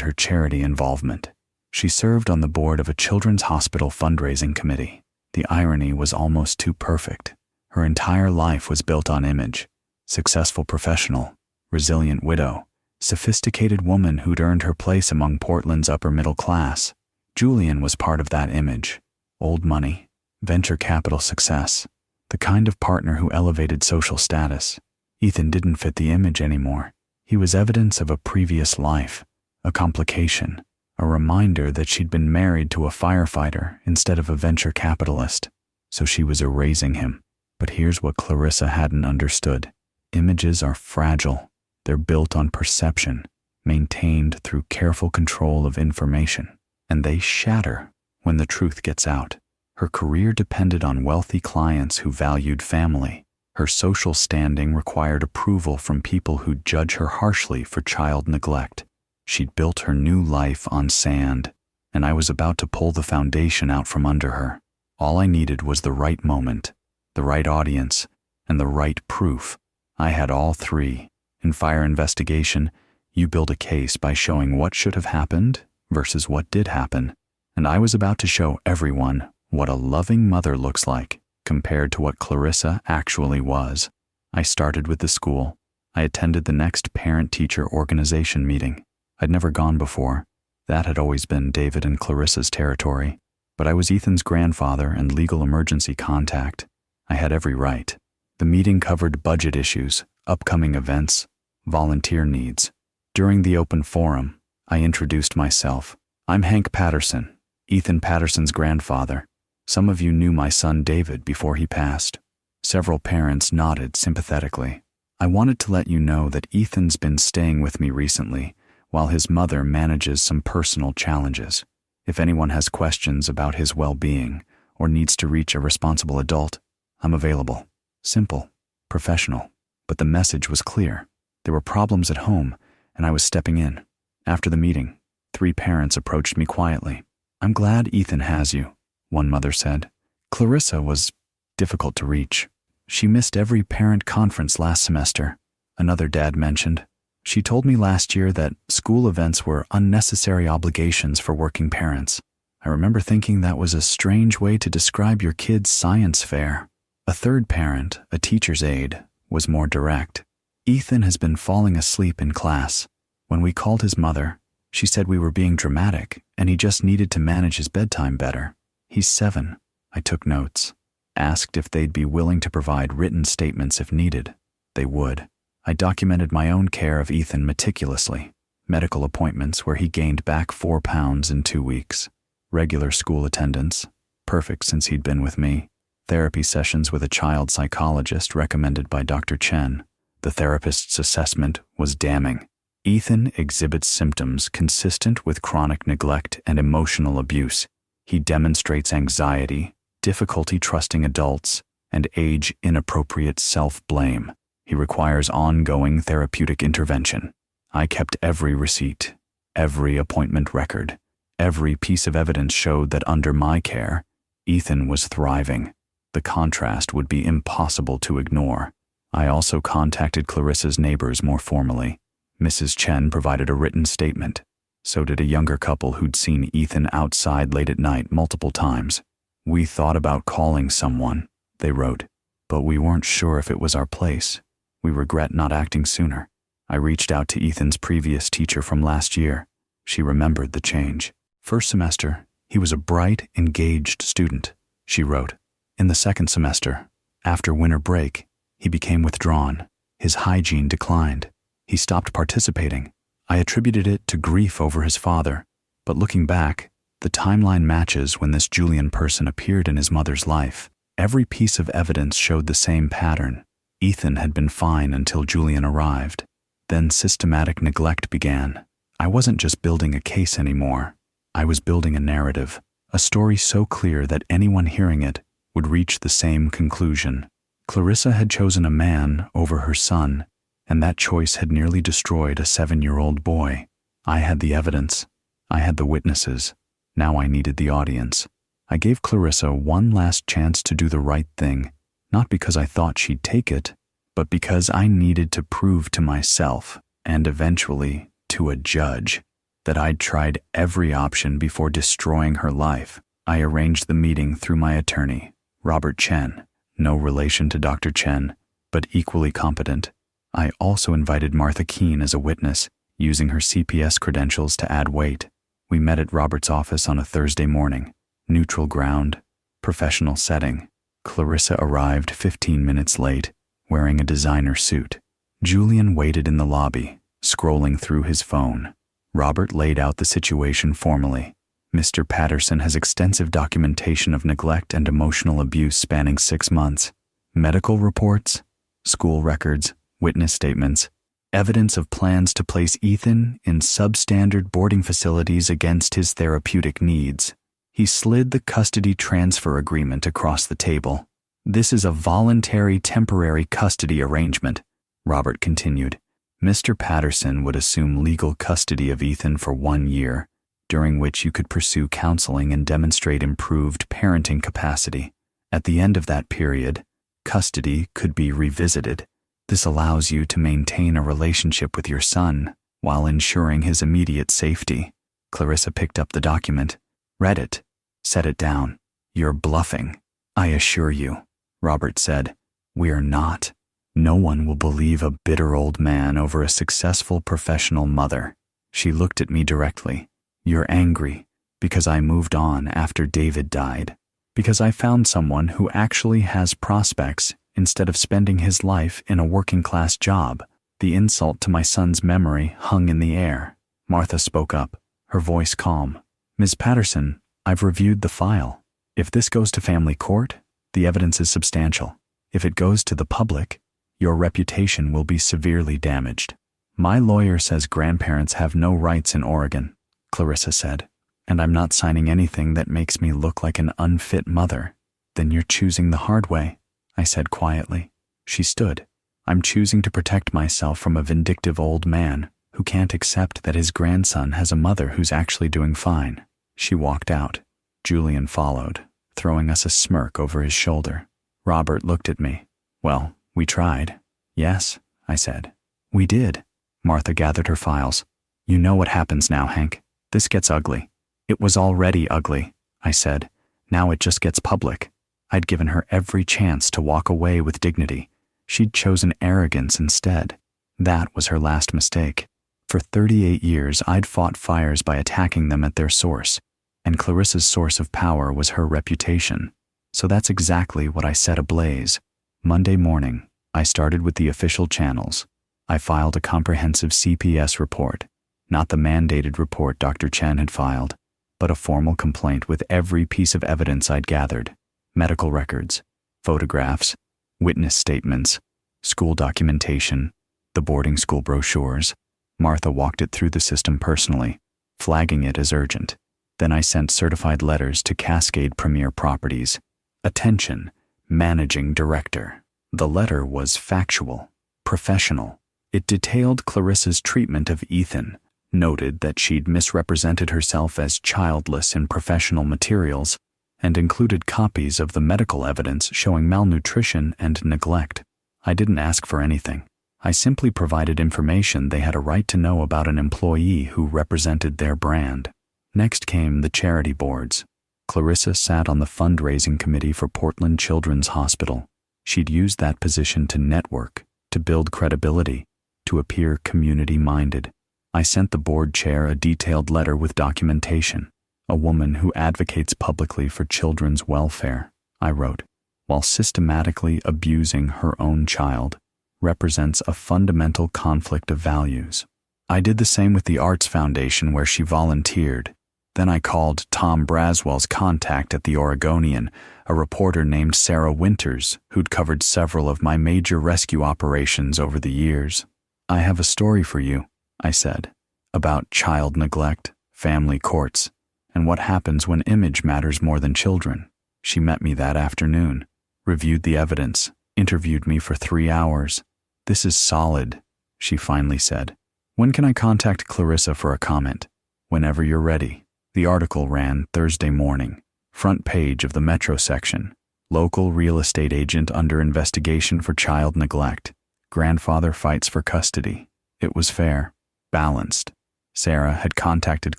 her charity involvement. She served on the board of a children's hospital fundraising committee. The irony was almost too perfect. Her entire life was built on image. Successful professional, resilient widow, sophisticated woman who'd earned her place among Portland's upper middle class. Julian was part of that image. Old money, venture capital success, the kind of partner who elevated social status. Ethan didn't fit the image anymore. He was evidence of a previous life, a complication, a reminder that she'd been married to a firefighter instead of a venture capitalist. So she was erasing him. But here's what Clarissa hadn't understood. Images are fragile. They're built on perception, maintained through careful control of information, and they shatter when the truth gets out. Her career depended on wealthy clients who valued family. Her social standing required approval from people who'd judge her harshly for child neglect. She'd built her new life on sand, and I was about to pull the foundation out from under her. All I needed was the right moment, the right audience, and the right proof. I had all three. In fire investigation, you build a case by showing what should have happened versus what did happen, and I was about to show everyone what a loving mother looks like compared to what Clarissa actually was. I started with the school. I attended the next parent-teacher organization meeting. I'd never gone before. That had always been David and Clarissa's territory. But I was Ethan's grandfather and legal emergency contact. I had every right. The meeting covered budget issues, upcoming events, volunteer needs. During the open forum, I introduced myself. I'm Hank Patterson, Ethan Patterson's grandfather. Some of you knew my son David before he passed. Several parents nodded sympathetically. I wanted to let you know that Ethan's been staying with me recently while his mother manages some personal challenges. If anyone has questions about his well-being or needs to reach a responsible adult, I'm available. Simple, professional, but the message was clear. There were problems at home, and I was stepping in. After the meeting, 3 parents approached me quietly. I'm glad Ethan has you, one mother said. Clarissa was difficult to reach. She missed every parent conference last semester, another dad mentioned. She told me last year that school events were unnecessary obligations for working parents. I remember thinking that was a strange way to describe your kid's science fair. A third parent, a teacher's aide, was more direct. Ethan has been falling asleep in class. When we called his mother, she said we were being dramatic and he just needed to manage his bedtime better. He's 7. I took notes. Asked if they'd be willing to provide written statements if needed. They would. I documented my own care of Ethan meticulously. Medical appointments where he gained back 4 pounds in 2 weeks. Regular school attendance, perfect since he'd been with me. Therapy sessions with a child psychologist recommended by Dr. Chen. The therapist's assessment was damning. Ethan exhibits symptoms consistent with chronic neglect and emotional abuse. He demonstrates anxiety, difficulty trusting adults, and age-inappropriate self-blame. He requires ongoing therapeutic intervention. I kept every receipt, every appointment record. Every piece of evidence showed that under my care, Ethan was thriving. The contrast would be impossible to ignore. I also contacted Clarissa's neighbors more formally. Mrs. Chen provided a written statement. So did a younger couple who'd seen Ethan outside late at night multiple times. We thought about calling someone, they wrote, but we weren't sure if it was our place. We regret not acting sooner. I reached out to Ethan's previous teacher from last year. She remembered the change. First semester, he was a bright, engaged student, she wrote. In the second semester, after winter break, he became withdrawn. His hygiene declined. He stopped participating. I attributed it to grief over his father, but looking back, the timeline matches when this Julian person appeared in his mother's life. Every piece of evidence showed the same pattern. Ethan had been fine until Julian arrived. Then systematic neglect began. I wasn't just building a case anymore. I was building a narrative, a story so clear that anyone hearing it would reach the same conclusion. Clarissa had chosen a man over her son, and that choice had nearly destroyed a 7-year-old boy. I had the evidence. I had the witnesses. Now I needed the audience. I gave Clarissa one last chance to do the right thing, not because I thought she'd take it, but because I needed to prove to myself, and eventually to a judge, that I'd tried every option before destroying her life. I arranged the meeting through my attorney, Robert Chen, no relation to Dr. Chen, but equally competent. I also invited Martha Keene as a witness, using her CPS credentials to add weight. We met at Robert's office on a Thursday morning. Neutral ground, professional setting. Clarissa arrived 15 minutes late, wearing a designer suit. Julian waited in the lobby, scrolling through his phone. Robert laid out the situation formally. Mr. Patterson has extensive documentation of neglect and emotional abuse spanning 6 months. Medical reports, school records, witness statements, evidence of plans to place Ethan in substandard boarding facilities against his therapeutic needs. He slid the custody transfer agreement across the table. This is a voluntary temporary custody arrangement, Robert continued. Mr. Patterson would assume legal custody of Ethan for 1 year, during which you could pursue counseling and demonstrate improved parenting capacity. At the end of that period, custody could be revisited. This allows you to maintain a relationship with your son while ensuring his immediate safety. Clarissa picked up the document, read it, set it down. You're bluffing, I assure you, Robert said. We are not. No one will believe a bitter old man over a successful professional mother. She looked at me directly. You're angry because I moved on after David died, because I found someone who actually has prospects instead of spending his life in a working-class job. The insult to my son's memory hung in the air. Martha spoke up, her voice calm. Ms. Patterson, I've reviewed the file. If this goes to family court, the evidence is substantial. If it goes to the public, your reputation will be severely damaged. My lawyer says grandparents have no rights in Oregon, Clarissa said, and I'm not signing anything that makes me look like an unfit mother. Then you're choosing the hard way, I said quietly. She stood. I'm choosing to protect myself from a vindictive old man who can't accept that his grandson has a mother who's actually doing fine. She walked out. Julian followed, throwing us a smirk over his shoulder. Robert looked at me. Well, we tried. Yes, I said. We did. Martha gathered her files. You know what happens now, Hank. This gets ugly. It was already ugly, I said. Now it just gets public. I'd given her every chance to walk away with dignity. She'd chosen arrogance instead. That was her last mistake. For 38 years, I'd fought fires by attacking them at their source, and Clarissa's source of power was her reputation. So that's exactly what I set ablaze. Monday morning, I started with the official channels. I filed a comprehensive CPS report, not the mandated report Dr. Chen had filed, but a formal complaint with every piece of evidence I'd gathered: medical records, photographs, witness statements, school documentation, the boarding school brochures. Martha walked it through the system personally, flagging it as urgent. Then I sent certified letters to Cascade Premier Properties. Attention, Managing Director. The letter was factual, professional. It detailed Clarissa's treatment of Ethan, noted that she'd misrepresented herself as childless in professional materials, and included copies of the medical evidence showing malnutrition and neglect. I didn't ask for anything. I simply provided information they had a right to know about an employee who represented their brand. Next came the charity boards. Clarissa sat on the fundraising committee for Portland Children's Hospital. She'd used that position to network, to build credibility, to appear community-minded. I sent the board chair a detailed letter with documentation. A woman who advocates publicly for children's welfare, I wrote, while systematically abusing her own child, represents a fundamental conflict of values. I did the same with the Arts Foundation where she volunteered. Then I called Tom Braswell's contact at the Oregonian, a reporter named Sarah Winters, who'd covered several of my major rescue operations over the years. I have a story for you, I said, about child neglect, family courts, and what happens when image matters more than children. She met me that afternoon, reviewed the evidence, interviewed me for 3 hours. This is solid, she finally said. When can I contact Clarissa for a comment? Whenever you're ready. The article ran Thursday morning, front page of the Metro section. Local real estate agent under investigation for child neglect. Grandfather fights for custody. It was fair, balanced. Sarah had contacted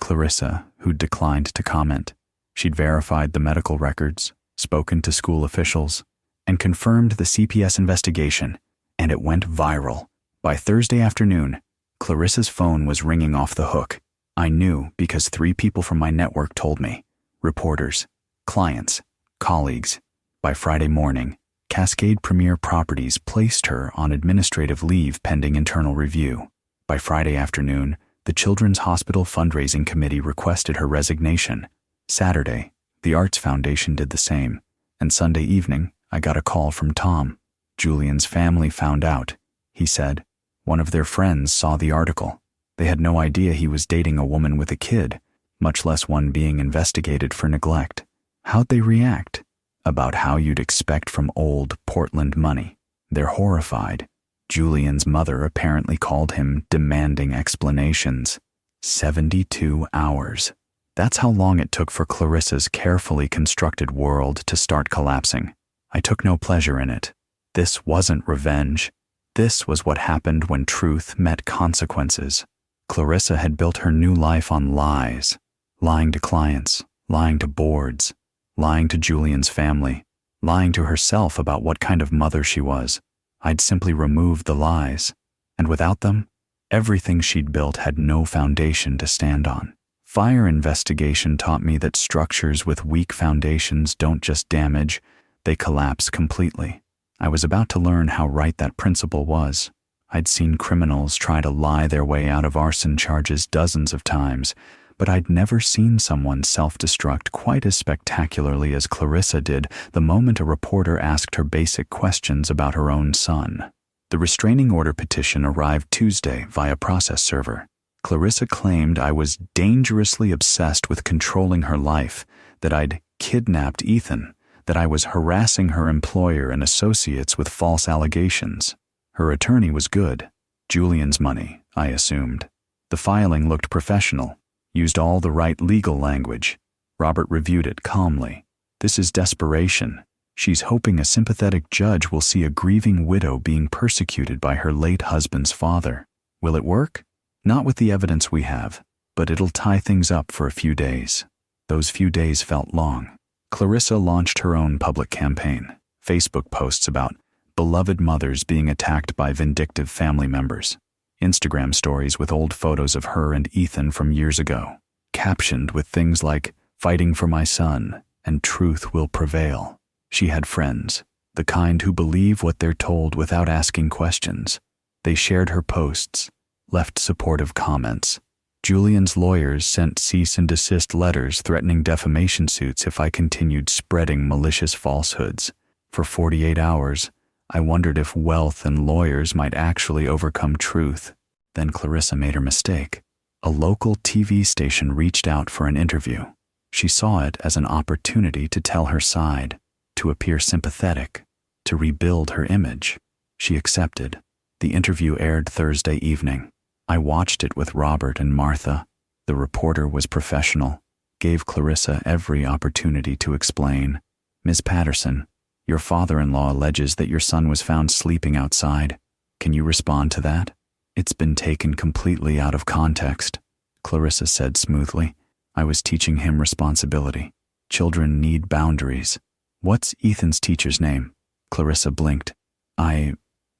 Clarissa, who'd declined to comment. She'd verified the medical records, spoken to school officials, and confirmed the CPS investigation, and it went viral. By Thursday afternoon, Clarissa's phone was ringing off the hook. I knew because 3 people from my network told me: reporters, clients, colleagues. By Friday morning, Cascade Premier Properties placed her on administrative leave pending internal review. By Friday afternoon, the Children's Hospital Fundraising Committee requested her resignation. Saturday, the Arts Foundation did the same. And Sunday evening, I got a call from Tom. Julian's family found out. He said, one of their friends saw the article. They had no idea he was dating a woman with a kid, much less one being investigated for neglect. How'd they react? About how you'd expect from old Portland money. They're horrified. Julian's mother apparently called him demanding explanations. 72 hours. That's how long it took for Clarissa's carefully constructed world to start collapsing. I took no pleasure in it. This wasn't revenge. This was what happened when truth met consequences. Clarissa had built her new life on lies. Lying to clients, lying to boards, lying to Julian's family, lying to herself about what kind of mother she was. I'd simply removed the lies, and without them, everything she'd built had no foundation to stand on. Fire investigation taught me that structures with weak foundations don't just damage, they collapse completely. I was about to learn how right that principle was. I'd seen criminals try to lie their way out of arson charges dozens of times, but I'd never seen someone self-destruct quite as spectacularly as Clarissa did the moment a reporter asked her basic questions about her own son. The restraining order petition arrived Tuesday via process server. Clarissa claimed I was dangerously obsessed with controlling her life, that I'd kidnapped Ethan, that I was harassing her employer and associates with false allegations. Her attorney was good. Julian's money, I assumed. The filing looked professional, used all the right legal language. Robert reviewed it calmly. This is desperation. She's hoping a sympathetic judge will see a grieving widow being persecuted by her late husband's father. Will it work? Not with the evidence we have, but it'll tie things up for a few days. Those few days felt long. Clarissa launched her own public campaign. Facebook posts about beloved mothers being attacked by vindictive family members. Instagram stories with old photos of her and Ethan from years ago, captioned with things like, "Fighting for my son," and "Truth will prevail." She had friends, the kind who believe what they're told without asking questions. They shared her posts, left supportive comments. Julian's lawyers sent cease and desist letters threatening defamation suits if I continued spreading malicious falsehoods. For 48 hours, I wondered if wealth and lawyers might actually overcome truth. Then Clarissa made her mistake. A local TV station reached out for an interview. She saw it as an opportunity to tell her side, to appear sympathetic, to rebuild her image. She accepted. The interview aired Thursday evening. I watched it with Robert and Martha. The reporter was professional, gave Clarissa every opportunity to explain. "Ms. Patterson, your father-in-law alleges that your son was found sleeping outside. Can you respond to that?" "It's been taken completely out of context," Clarissa said smoothly. "I was teaching him responsibility. Children need boundaries." "What's Ethan's teacher's name?" Clarissa blinked.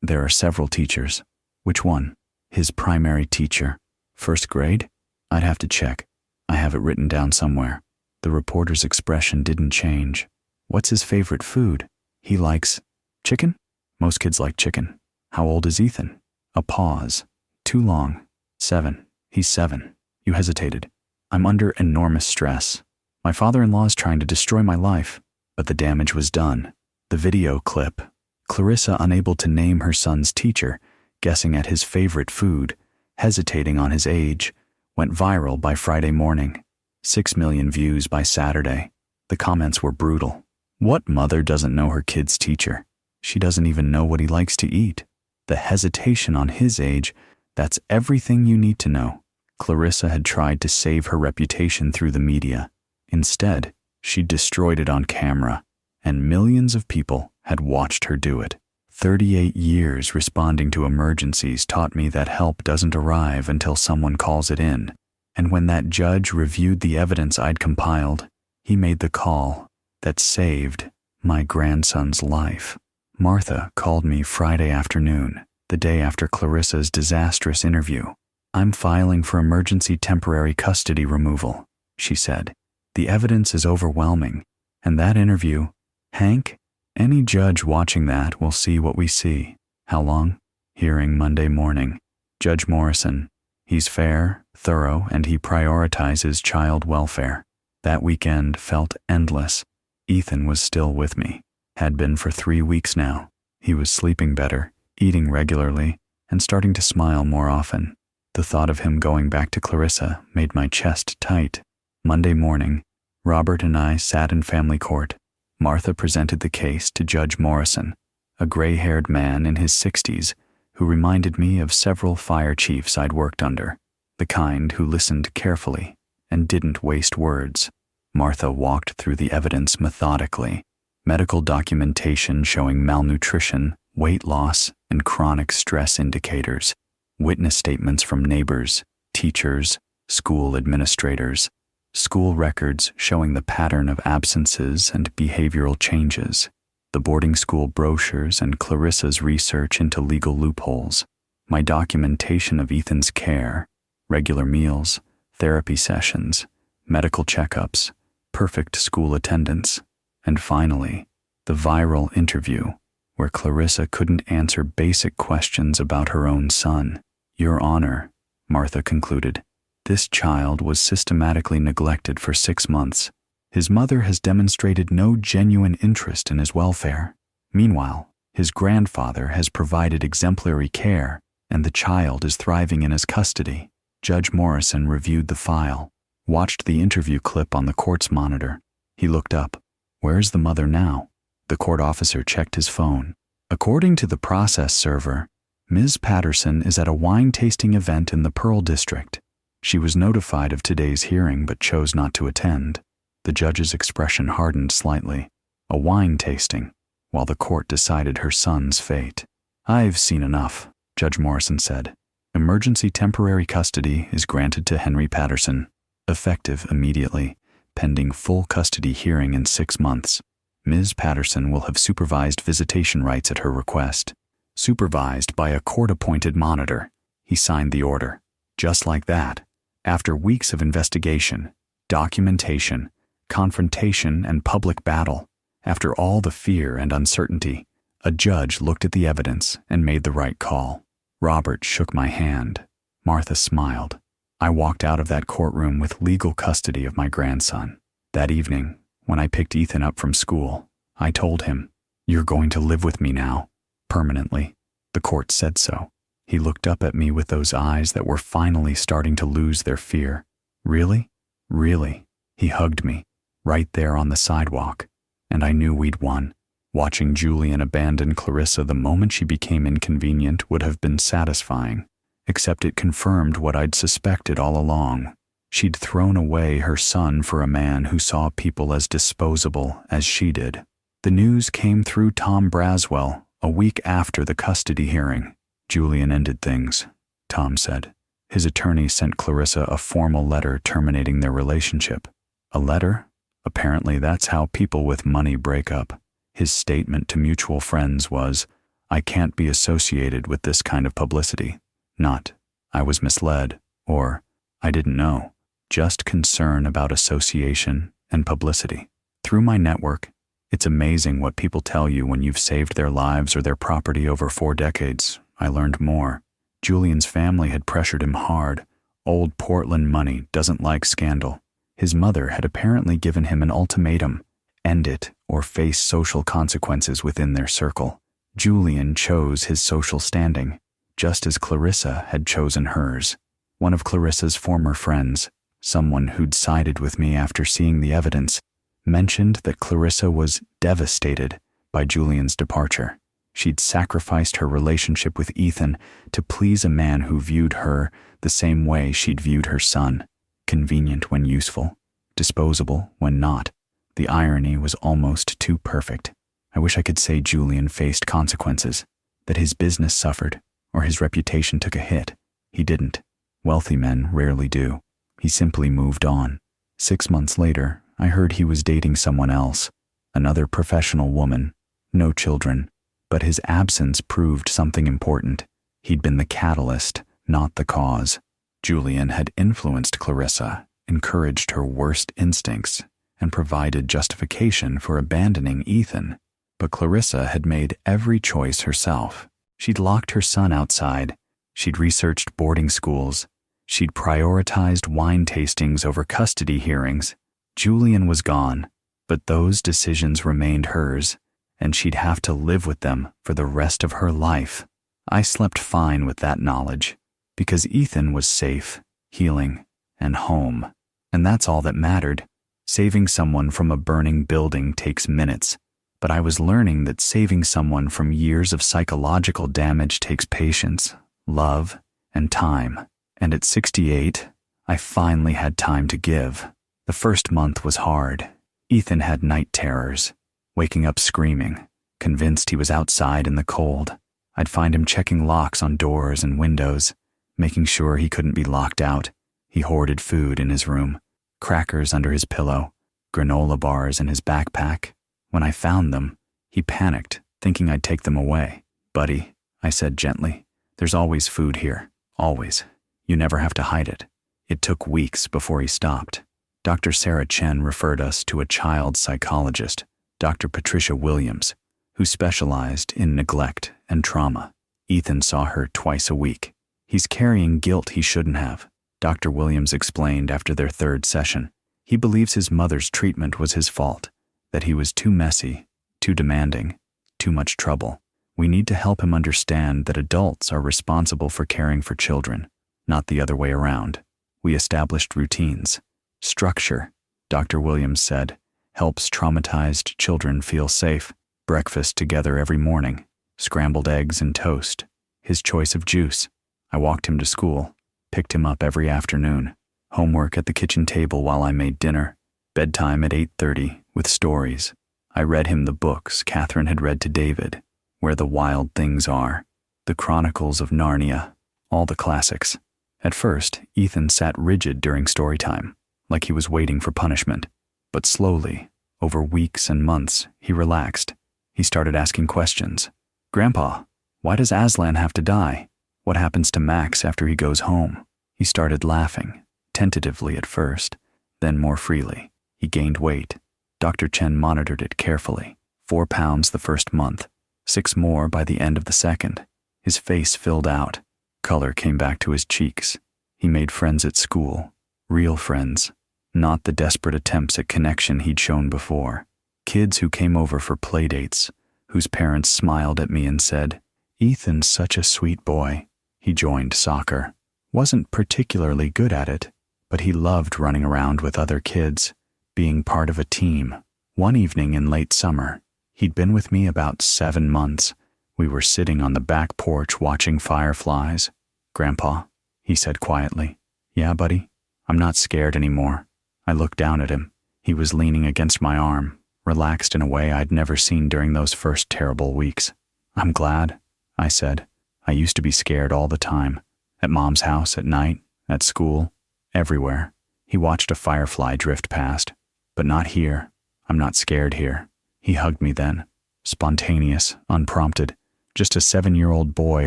There are several teachers." "Which one?" "His primary teacher." "First grade?" "I'd have to check. I have it written down somewhere." The reporter's expression didn't change. "What's his favorite food?" "He likes chicken." "Most kids like chicken." "How old is Ethan?" A pause. "Too long." "7. He's 7. You hesitated." "I'm under enormous stress. My father-in-law is trying to destroy my life." But the damage was done. The video clip. Clarissa, unable to name her son's teacher, guessing at his favorite food, hesitating on his age, went viral by Friday morning. 6 million views by Saturday. The comments were brutal. What mother doesn't know her kid's teacher? She doesn't even know what he likes to eat. The hesitation on his age, that's everything you need to know. Clarissa had tried to save her reputation through the media. Instead, she destroyed it on camera, and millions of people had watched her do it. 38 years responding to emergencies taught me that help doesn't arrive until someone calls it in. And when that judge reviewed the evidence I'd compiled, he made the call that saved my grandson's life. Martha called me Friday afternoon, the day after Clarissa's disastrous interview. "I'm filing for emergency temporary custody removal," she said. "The evidence is overwhelming, and that interview, Hank, any judge watching that will see what we see." "How long?" "Hearing Monday morning. Judge Morrison. He's fair, thorough, and he prioritizes child welfare." That weekend felt endless. Ethan was still with me. Had been for 3 weeks now. He was sleeping better, eating regularly, and starting to smile more often. The thought of him going back to Clarissa made my chest tight. Monday morning, Robert and I sat in family court. Martha presented the case to Judge Morrison, a gray-haired man in his 60s who reminded me of several fire chiefs I'd worked under, the kind who listened carefully and didn't waste words. Martha walked through the evidence methodically. Medical documentation showing malnutrition, weight loss, and chronic stress indicators. Witness statements from neighbors, teachers, school administrators. School records showing the pattern of absences and behavioral changes. The boarding school brochures and Clarissa's research into legal loopholes. My documentation of Ethan's care, regular meals, therapy sessions, medical checkups, perfect school attendance. And finally, the viral interview, where Clarissa couldn't answer basic questions about her own son. "Your Honor," Martha concluded, "this child was systematically neglected for 6 months. His mother has demonstrated no genuine interest in his welfare. Meanwhile, his grandfather has provided exemplary care, and the child is thriving in his custody." Judge Morrison reviewed the file, watched the interview clip on the court's monitor. He looked up. "Where's the mother now?" The court officer checked his phone. "According to the process server, Ms. Patterson is at a wine tasting event in the Pearl District. She was notified of today's hearing but chose not to attend." The judge's expression hardened slightly. A wine tasting, while the court decided her son's fate. "I've seen enough," Judge Morrison said. Emergency temporary custody is granted to Henry Patterson, effective immediately, pending full custody hearing in 6 months. Ms. Patterson will have supervised visitation rights at her request, supervised by a court-appointed monitor. He signed the order. Just like that, after weeks of investigation, documentation, confrontation, and public battle, after all the fear and uncertainty, a judge looked at the evidence and made the right call. Robert shook my hand. Martha smiled. I walked out of that courtroom with legal custody of my grandson. That evening, when I picked Ethan up from school, I told him, "You're going to live with me now, permanently." The court said so. He looked up at me with those eyes that were finally starting to lose their fear. "Really? Really?" He hugged me, right there on the sidewalk, and I knew we'd won. Watching Julian abandon Clarissa the moment she became inconvenient would have been satisfying, except it confirmed what I'd suspected all along. She'd thrown away her son for a man who saw people as disposable as she did. The news came through Tom Braswell a week after the custody hearing. "Julian ended things," Tom said. His attorney sent Clarissa a formal letter terminating their relationship. A letter? Apparently that's how people with money break up. His statement to mutual friends was, "I can't be associated with this kind of publicity." Not, "I was misled," or "I didn't know." Just concern about association and publicity. Through my network, it's amazing what people tell you when you've saved their lives or their property over 4 decades. I learned more. Julian's family had pressured him hard. Old Portland money doesn't like scandal. His mother had apparently given him an ultimatum: end it or face social consequences within their circle. Julian chose his social standing, just as Clarissa had chosen hers. One of Clarissa's former friends, someone who'd sided with me after seeing the evidence, mentioned that Clarissa was devastated by Julian's departure. She'd sacrificed her relationship with Ethan to please a man who viewed her the same way she'd viewed her son: convenient when useful, disposable when not. The irony was almost too perfect. I wish I could say Julian faced consequences, that his business suffered, or his reputation took a hit. He didn't. Wealthy men rarely do. He simply moved on. 6 months later, I heard he was dating someone else, another professional woman, no children, but his absence proved something important. He'd been the catalyst, not the cause. Julian had influenced Clarissa, encouraged her worst instincts, and provided justification for abandoning Ethan. But Clarissa had made every choice herself. She'd locked her son outside. She'd researched boarding schools. She'd prioritized wine tastings over custody hearings. Julian was gone, but those decisions remained hers, and she'd have to live with them for the rest of her life. I slept fine with that knowledge, because Ethan was safe, healing, and home. And that's all that mattered. Saving someone from a burning building takes minutes, but I was learning that saving someone from years of psychological damage takes patience, love, and time. And at 68, I finally had time to give. The first month was hard. Ethan had night terrors, waking up screaming, convinced he was outside in the cold. I'd find him checking locks on doors and windows, making sure he couldn't be locked out. He hoarded food in his room, crackers under his pillow, granola bars in his backpack. When I found them, he panicked, thinking I'd take them away. "Buddy," I said gently, "there's always food here, always. You never have to hide it." It took weeks before he stopped. Dr. Sarah Chen referred us to a child psychologist, Dr. Patricia Williams, who specialized in neglect and trauma. Ethan saw her twice a week. "He's carrying guilt he shouldn't have," Dr. Williams explained after their 3rd session. "He believes his mother's treatment was his fault, that he was too messy, too demanding, too much trouble. We need to help him understand that adults are responsible for caring for children, not the other way around." We established routines. "Structure," Dr. Williams said, "helps traumatized children feel safe. Breakfast together every morning, scrambled eggs and toast, his choice of juice. I walked him to school, picked him up every afternoon, homework at the kitchen table while I made dinner, bedtime at 8:30 with stories. I read him the books Catherine had read to David, Where the Wild Things Are, The Chronicles of Narnia, All the classics. At first, Ethan sat rigid during story time, like he was waiting for punishment. But slowly, over weeks and months, he relaxed. He started asking questions. "Grandpa, why does Aslan have to die? What happens to Max after he goes home?" He started laughing, tentatively at first, then more freely. He gained weight. Dr. Chen monitored it carefully. 4 pounds the first month, 6 more by the end of the second. His face filled out. Color came back to his cheeks. He made friends at school. Real friends. Not the desperate attempts at connection he'd shown before. Kids who came over for playdates, whose parents smiled at me and said, "Ethan's such a sweet boy." He joined soccer. Wasn't particularly good at it, but he loved running around with other kids, being part of a team. One evening in late summer, he'd been with me about 7 months. We were sitting on the back porch watching fireflies. "Grandpa," he said quietly. "Yeah, buddy? I'm not scared anymore." I looked down at him. He was leaning against my arm, relaxed in a way I'd never seen during those first terrible weeks. "I'm glad," I said. "I used to be scared all the time. At Mom's house, at night, at school, everywhere." He watched a firefly drift past. "But not here. I'm not scared here." He hugged me then. Spontaneous, unprompted. Just a 7-year-old boy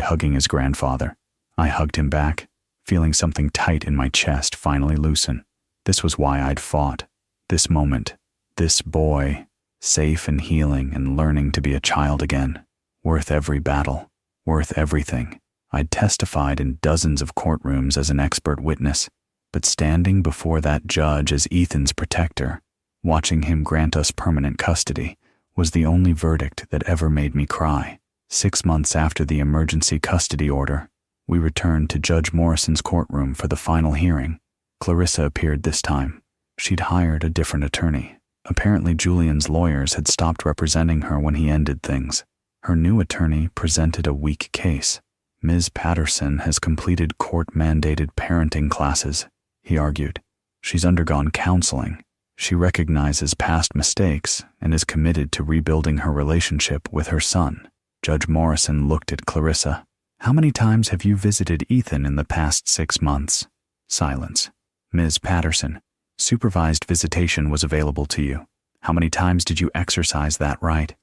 hugging his grandfather. I hugged him back, feeling something tight in my chest finally loosen. This was why I'd fought. This moment. This boy. Safe and healing and learning to be a child again. Worth every battle. Worth everything. I'd testified in dozens of courtrooms as an expert witness, but standing before that judge as Ethan's protector, watching him grant us permanent custody, was the only verdict that ever made me cry. 6 months after the emergency custody order, we returned to Judge Morrison's courtroom for the final hearing. Clarissa appeared this time. She'd hired a different attorney. Apparently Julian's lawyers had stopped representing her when he ended things. Her new attorney presented a weak case. "Ms. Patterson has completed court-mandated parenting classes," he argued. "She's undergone counseling. She recognizes past mistakes and is committed to rebuilding her relationship with her son." Judge Morrison looked at Clarissa. "How many times have you visited Ethan in the past 6 months?" Silence. "Ms. Patterson, supervised visitation was available to you. How many times did you exercise that right?"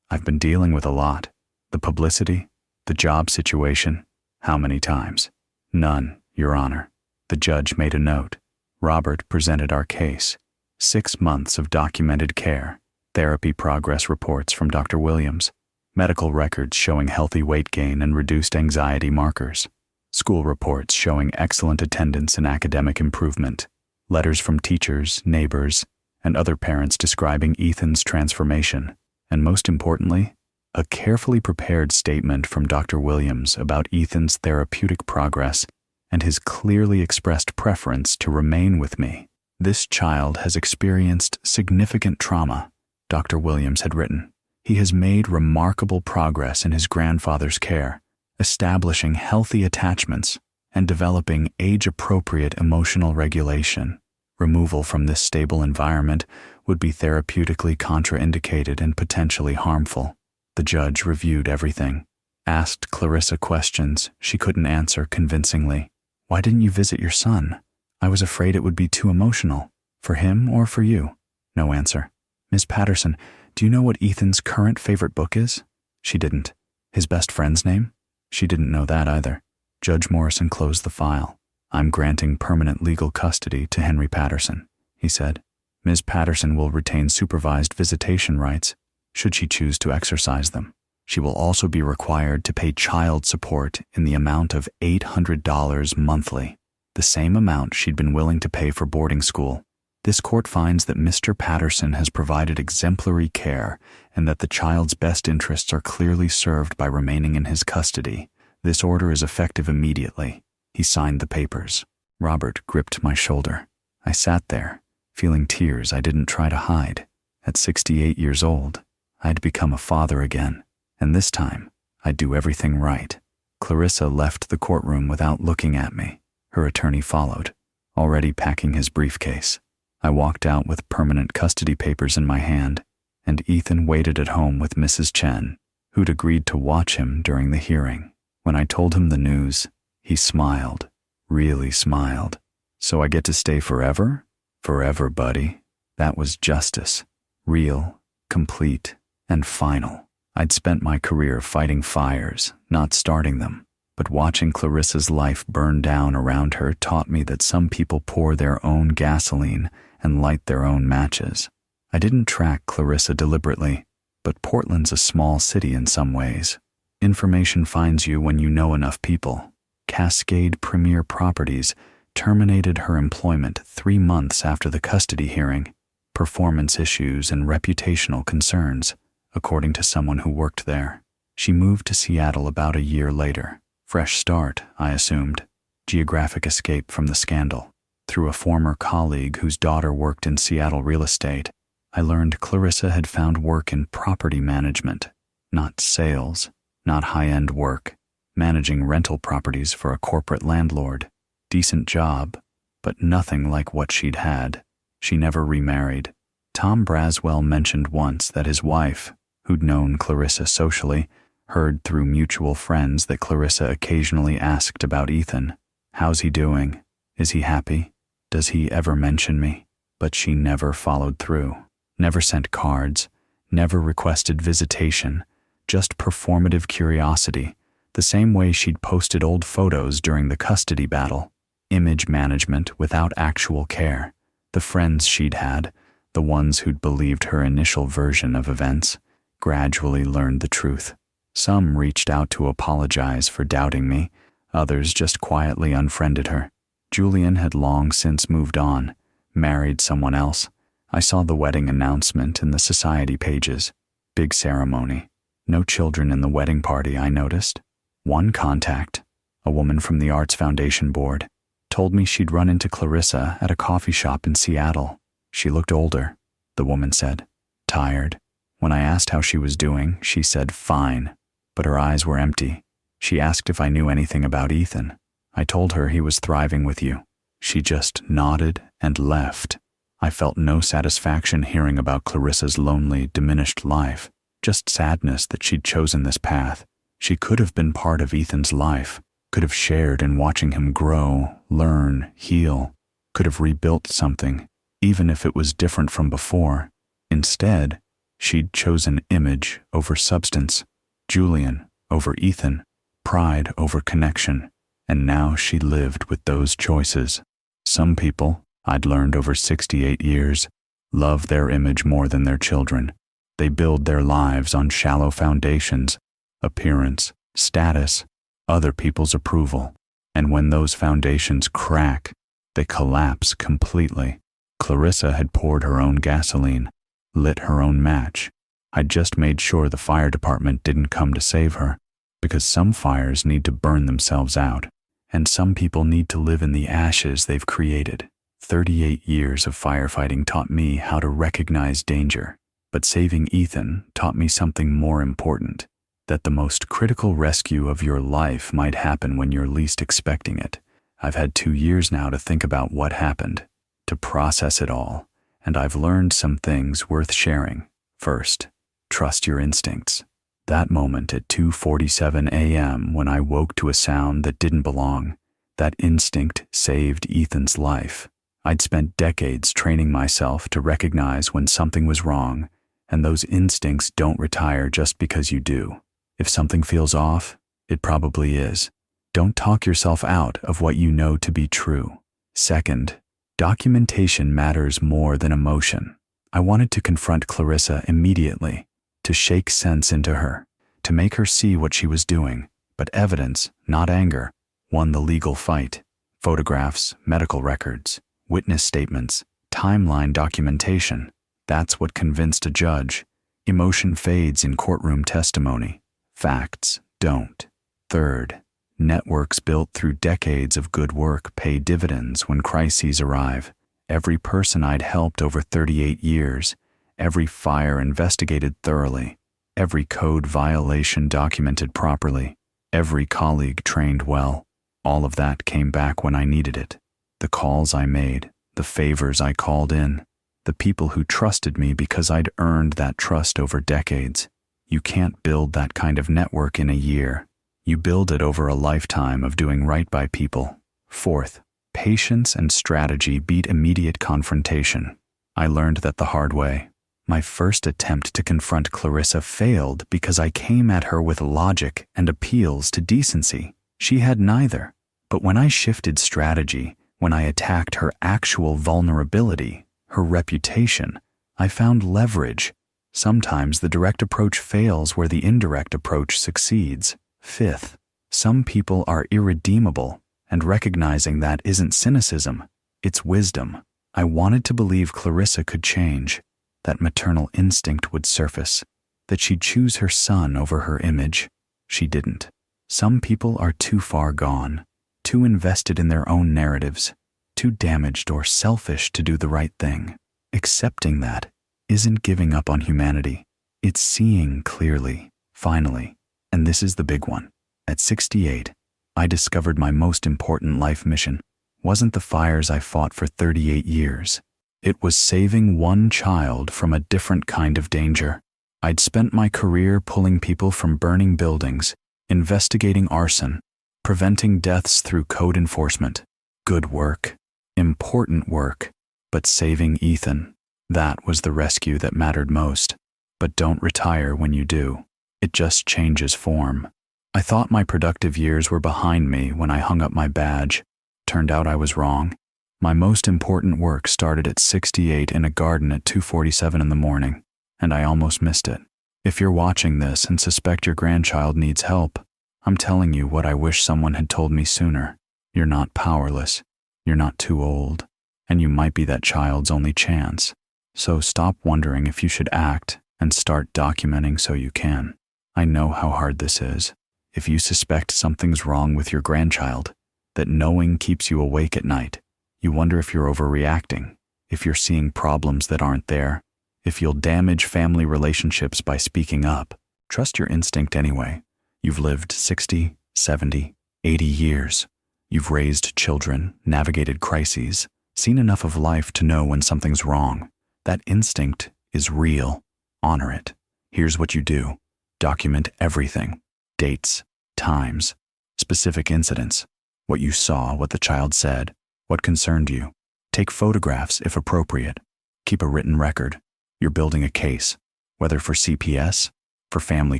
I've been dealing with a lot. The publicity, the job situation. How many times?" "None, Your Honor." The judge made a note. Robert presented our case. 6 months of documented care. Therapy progress reports from Dr. Williams. Medical records showing healthy weight gain and reduced anxiety markers. School reports showing excellent attendance and academic improvement. Letters from teachers, neighbors, and other parents describing Ethan's transformation. And most importantly, a carefully prepared statement from Dr. Williams about Ethan's therapeutic progress and his clearly expressed preference to remain with me. "This child has experienced significant trauma," Dr. Williams had written. "He has made remarkable progress in his grandfather's care, establishing healthy attachments and developing age-appropriate emotional regulation. Removal from this stable environment would be therapeutically contraindicated and potentially harmful." The judge reviewed everything, asked Clarissa questions she couldn't answer convincingly. "Why didn't you visit your son?" "I was afraid it would be too emotional. For him or for you?" No answer. "Ms. Patterson, do you know what Ethan's current favorite book is?" She didn't. "His best friend's name?" She didn't know that either. Judge Morrison closed the file. "I'm granting permanent legal custody to Henry Patterson," he said. "Ms. Patterson will retain supervised visitation rights, should she choose to exercise them. She will also be required to pay child support in the amount of $800 monthly, the same amount she'd been willing to pay for boarding school. This court finds that Mr. Patterson has provided exemplary care and that the child's best interests are clearly served by remaining in his custody. This order is effective immediately." He signed the papers. Robert gripped my shoulder. I sat there, feeling tears I didn't try to hide. At 68 years old, I'd become a father again, and this time, I'd do everything right. Clarissa left the courtroom without looking at me. Her attorney followed, already packing his briefcase. I walked out with permanent custody papers in my hand, and Ethan waited at home with Mrs. Chen, who'd agreed to watch him during the hearing. When I told him the news, He smiled, really smiled. So I get to stay forever? Forever, buddy. That was justice. Real, complete, and final. I'd spent my career fighting fires, not starting them. But watching Clarissa's life burn down around her taught me that some people pour their own gasoline and light their own matches. I didn't track Clarissa deliberately, but Portland's a small city in some ways. Information finds you when you know enough people. Cascade Premier Properties terminated her employment 3 months after the custody hearing. Performance issues and reputational concerns, according to someone who worked there. She moved to Seattle about a year later. Fresh start, I assumed. Geographic escape from the scandal. Through a former colleague whose daughter worked in Seattle real estate, I learned Clarissa had found work in property management, not sales, not high-end work, managing rental properties for a corporate landlord. Decent job, but nothing like what she'd had. She never remarried. Tom Braswell mentioned once that his wife, who'd known Clarissa socially, heard through mutual friends that Clarissa occasionally asked about Ethan. How's he doing? Is he happy? Does he ever mention me? But she never followed through. Never sent cards. Never requested visitation. Just performative curiosity, the same way she'd posted old photos during the custody battle. Image management without actual care. The friends she'd had, the ones who'd believed her initial version of events, gradually learned the truth. Some reached out to apologize for doubting me, others just quietly unfriended her. Julian had long since moved on, married someone else. I saw the wedding announcement in the society pages. Big ceremony. No children in the wedding party, I noticed. One contact, a woman from the Arts Foundation board, told me she'd run into Clarissa at a coffee shop in Seattle. She looked older, the woman said. Tired. When I asked how she was doing, she said fine, but her eyes were empty. She asked if I knew anything about Ethan. I told her he was thriving with you. She just nodded and left. I felt no satisfaction hearing about Clarissa's lonely, diminished life, just sadness that she'd chosen this path. She could have been part of Ethan's life, could have shared in watching him grow, learn, heal, could have rebuilt something, even if it was different from before. Instead, she'd chosen image over substance, Julian over Ethan, pride over connection, and now she lived with those choices. Some people, I'd learned over 68 years, love their image more than their children. They build their lives on shallow foundations, appearance, status, other people's approval. And when those foundations crack, they collapse completely. Clarissa had poured her own gasoline, lit her own match. I'd just made sure the fire department didn't come to save her, because some fires need to burn themselves out, and some people need to live in the ashes they've created. 38 years of firefighting taught me how to recognize danger, but saving Ethan taught me something more important, that the most critical rescue of your life might happen when you're least expecting it. I've had 2 years now to think about what happened, to process it all, and I've learned some things worth sharing. First, trust your instincts. That moment at 2:47 a.m. when I woke to a sound that didn't belong, that instinct saved Ethan's life. I'd spent decades training myself to recognize when something was wrong, and those instincts don't retire just because you do. If something feels off, it probably is. Don't talk yourself out of what you know to be true. Second, documentation matters more than emotion. I wanted to confront Clarissa immediately, to shake sense into her, to make her see what she was doing, but evidence, not anger, won the legal fight. Photographs, medical records, witness statements, timeline documentation. That's what convinced a judge. Emotion fades in courtroom testimony. Facts don't. Third, networks built through decades of good work pay dividends when crises arrive. Every person I'd helped over 38 years, every fire investigated thoroughly, every code violation documented properly, every colleague trained well. All of that came back when I needed it. The calls I made, the favors I called in, the people who trusted me because I'd earned that trust over decades. You can't build that kind of network in a year. You build it over a lifetime of doing right by people. Fourth, patience and strategy beat immediate confrontation. I learned that the hard way. My first attempt to confront Clarissa failed because I came at her with logic and appeals to decency. She had neither. But when I shifted strategy, when I attacked her actual vulnerability, her reputation, I found leverage. Sometimes the direct approach fails where the indirect approach succeeds. Fifth, some people are irredeemable, and recognizing that isn't cynicism, it's wisdom. I wanted to believe Clarissa could change, that maternal instinct would surface, that she'd choose her son over her image. She didn't. Some people are too far gone, too invested in their own narratives, too damaged or selfish to do the right thing. Accepting that isn't giving up on humanity. It's seeing clearly, finally. And this is the big one. At 68, I discovered my most important life mission wasn't the fires I fought for 38 years. It was saving one child from a different kind of danger. I'd spent my career pulling people from burning buildings, investigating arson, preventing deaths through code enforcement. Good work, important work, but saving Ethan, that was the rescue that mattered most. But don't retire when you do. It just changes form. I thought my productive years were behind me when I hung up my badge. Turned out I was wrong. My most important work started at 68 in a garden at 2:47 in the morning, and I almost missed it. If you're watching this and suspect your grandchild needs help, I'm telling you what I wish someone had told me sooner. You're not powerless. You're not too old. And you might be that child's only chance. So stop wondering if you should act and start documenting so you can. I know how hard this is. If you suspect something's wrong with your grandchild, that knowing keeps you awake at night, you wonder if you're overreacting, if you're seeing problems that aren't there, if you'll damage family relationships by speaking up. Trust your instinct anyway. You've lived 60, 70, 80 years. You've raised children, navigated crises, seen enough of life to know when something's wrong. That instinct is real. Honor it. Here's what you do. Document everything. Dates, times, specific incidents, what you saw, what the child said, what concerned you. Take photographs if appropriate. Keep a written record. You're building a case, whether for CPS, for family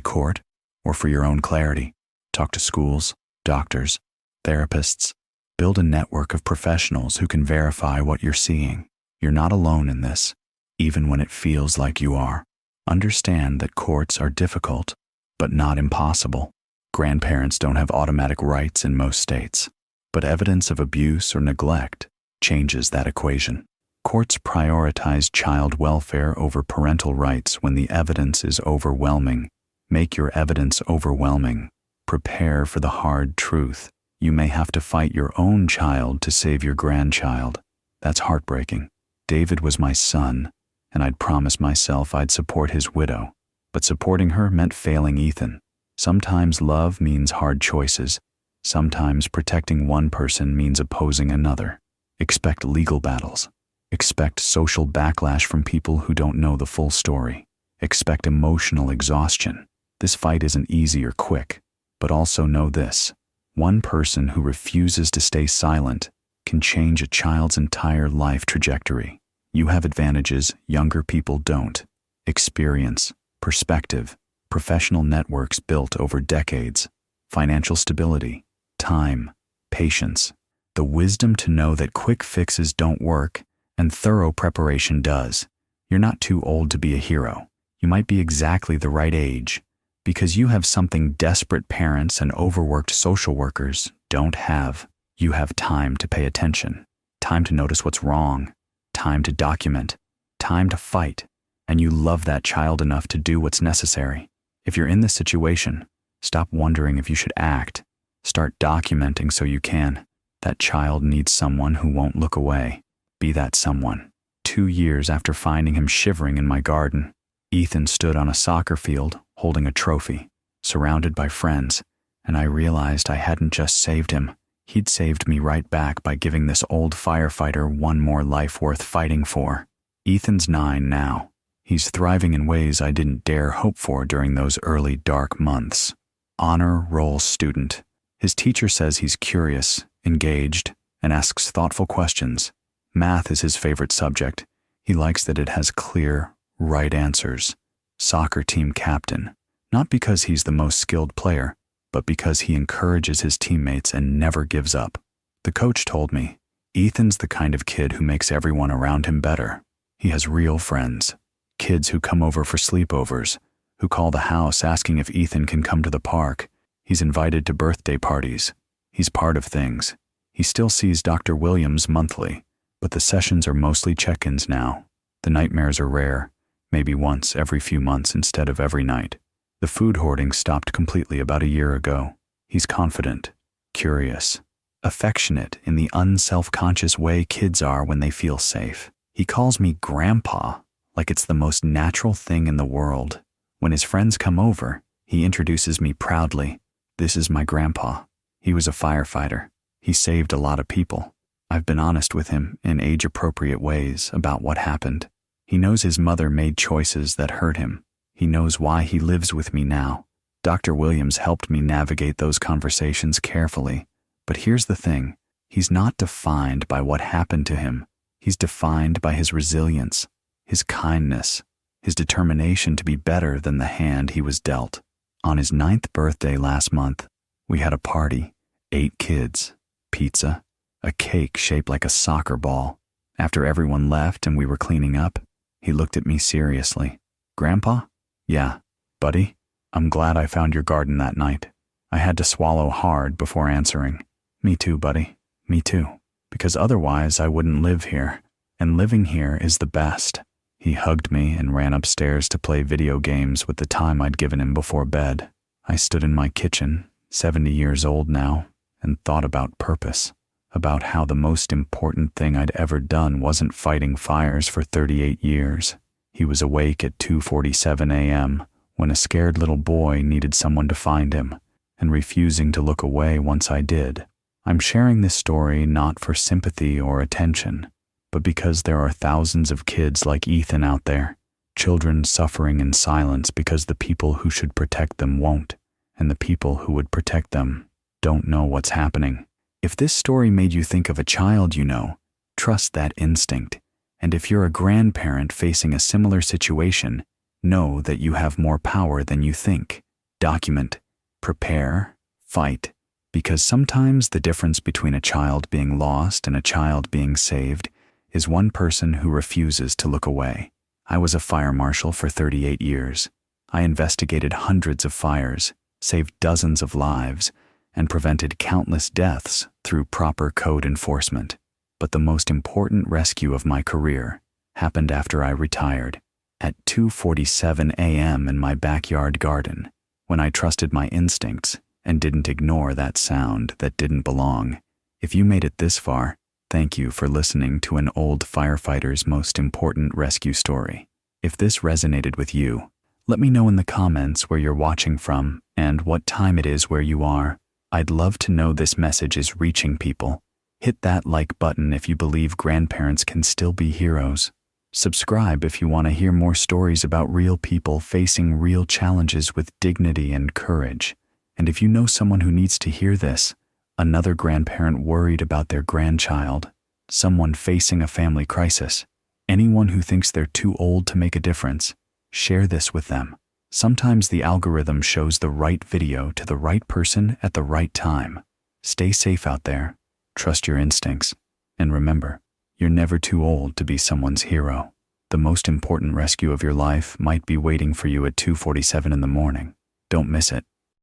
court, or for your own clarity. Talk to schools, doctors, therapists. Build a network of professionals who can verify what you're seeing. You're not alone in this, even when it feels like you are. Understand that courts are difficult, but not impossible. Grandparents don't have automatic rights in most states, but evidence of abuse or neglect changes that equation. Courts prioritize child welfare over parental rights when the evidence is overwhelming. Make your evidence overwhelming. Prepare for the hard truth. You may have to fight your own child to save your grandchild. That's heartbreaking. David was my son, and I'd promised myself I'd support his widow. But supporting her meant failing Ethan. Sometimes love means hard choices. Sometimes protecting one person means opposing another. Expect legal battles. Expect social backlash from people who don't know the full story. Expect emotional exhaustion. This fight isn't easy or quick, but also know this. One person who refuses to stay silent can change a child's entire life trajectory. You have advantages younger people don't. Experience, perspective, professional networks built over decades, financial stability, time, patience, the wisdom to know that quick fixes don't work and thorough preparation does. You're not too old to be a hero. You might be exactly the right age, because you have something desperate parents and overworked social workers don't have. You have time to pay attention, time to notice what's wrong, time to document, time to fight, and you love that child enough to do what's necessary. If you're in this situation, stop wondering if you should act. Start documenting so you can. That child needs someone who won't look away. Be that someone. 2 years after finding him shivering in my garden, Ethan stood on a soccer field holding a trophy, surrounded by friends, and I realized I hadn't just saved him. He'd saved me right back by giving this old firefighter one more life worth fighting for. Ethan's 9 now. He's thriving in ways I didn't dare hope for during those early dark months. honor roll student. His teacher says he's curious, engaged, and asks thoughtful questions. Math is his favorite subject. He likes that it has clear, right answers. Soccer team captain. Not because he's the most skilled player, but because he encourages his teammates and never gives up. The coach told me, Ethan's the kind of kid who makes everyone around him better. He has real friends. Kids who come over for sleepovers, who call the house asking if Ethan can come to the park. He's invited to birthday parties. He's part of things. He still sees Dr. Williams monthly, but the sessions are mostly check-ins now. The nightmares are rare, maybe once every few months instead of every night. The food hoarding stopped completely about a year ago. He's confident, curious, affectionate in the unself-conscious way kids are when they feel safe. He calls me Grandpa, like it's the most natural thing in the world. When his friends come over, he introduces me proudly. This is my grandpa. He was a firefighter. He saved a lot of people. I've been honest with him in age-appropriate ways about what happened. He knows his mother made choices that hurt him. He knows why he lives with me now. Dr. Williams helped me navigate those conversations carefully. But here's the thing. He's not defined by what happened to him. He's defined by his resilience, his kindness, his determination to be better than the hand he was dealt. On his 9th birthday last month, we had a party, 8 kids, pizza, a cake shaped like a soccer ball. After everyone left and we were cleaning up, he looked at me seriously. Grandpa? Yeah, buddy, I'm glad I found your garden that night. I had to swallow hard before answering. Me too, buddy, me too. Because otherwise I wouldn't live here, and living here is the best. He hugged me and ran upstairs to play video games with the time I'd given him before bed. I stood in my kitchen, 70 years old now, and thought about purpose, about how the most important thing I'd ever done wasn't fighting fires for 38 years. He was awake at 2:47 a.m. when a scared little boy needed someone to find him, and refusing to look away once I did. I'm sharing this story not for sympathy or attention, but because there are thousands of kids like Ethan out there, children suffering in silence because the people who should protect them won't, and the people who would protect them don't know what's happening. If this story made you think of a child you know, trust that instinct. And if you're a grandparent facing a similar situation, know that you have more power than you think. Document, prepare, fight, because sometimes the difference between a child being lost and a child being saved is one person who refuses to look away. I was a fire marshal for 38 years. I investigated hundreds of fires, saved dozens of lives, and prevented countless deaths through proper code enforcement. But the most important rescue of my career happened after I retired, at 2:47 a.m. in my backyard garden, when I trusted my instincts and didn't ignore that sound that didn't belong. If you made it this far, thank you for listening to an old firefighter's most important rescue story. If this resonated with you, let me know in the comments where you're watching from and what time it is where you are. I'd love to know this message is reaching people. Hit that like button if you believe grandparents can still be heroes. Subscribe if you want to hear more stories about real people facing real challenges with dignity and courage. And if you know someone who needs to hear this, another grandparent worried about their grandchild, someone facing a family crisis, anyone who thinks they're too old to make a difference, share this with them. Sometimes the algorithm shows the right video to the right person at the right time. Stay safe out there. Trust your instincts. And remember, you're never too old to be someone's hero. The most important rescue of your life might be waiting for you at 2:47 in the morning. Don't miss it.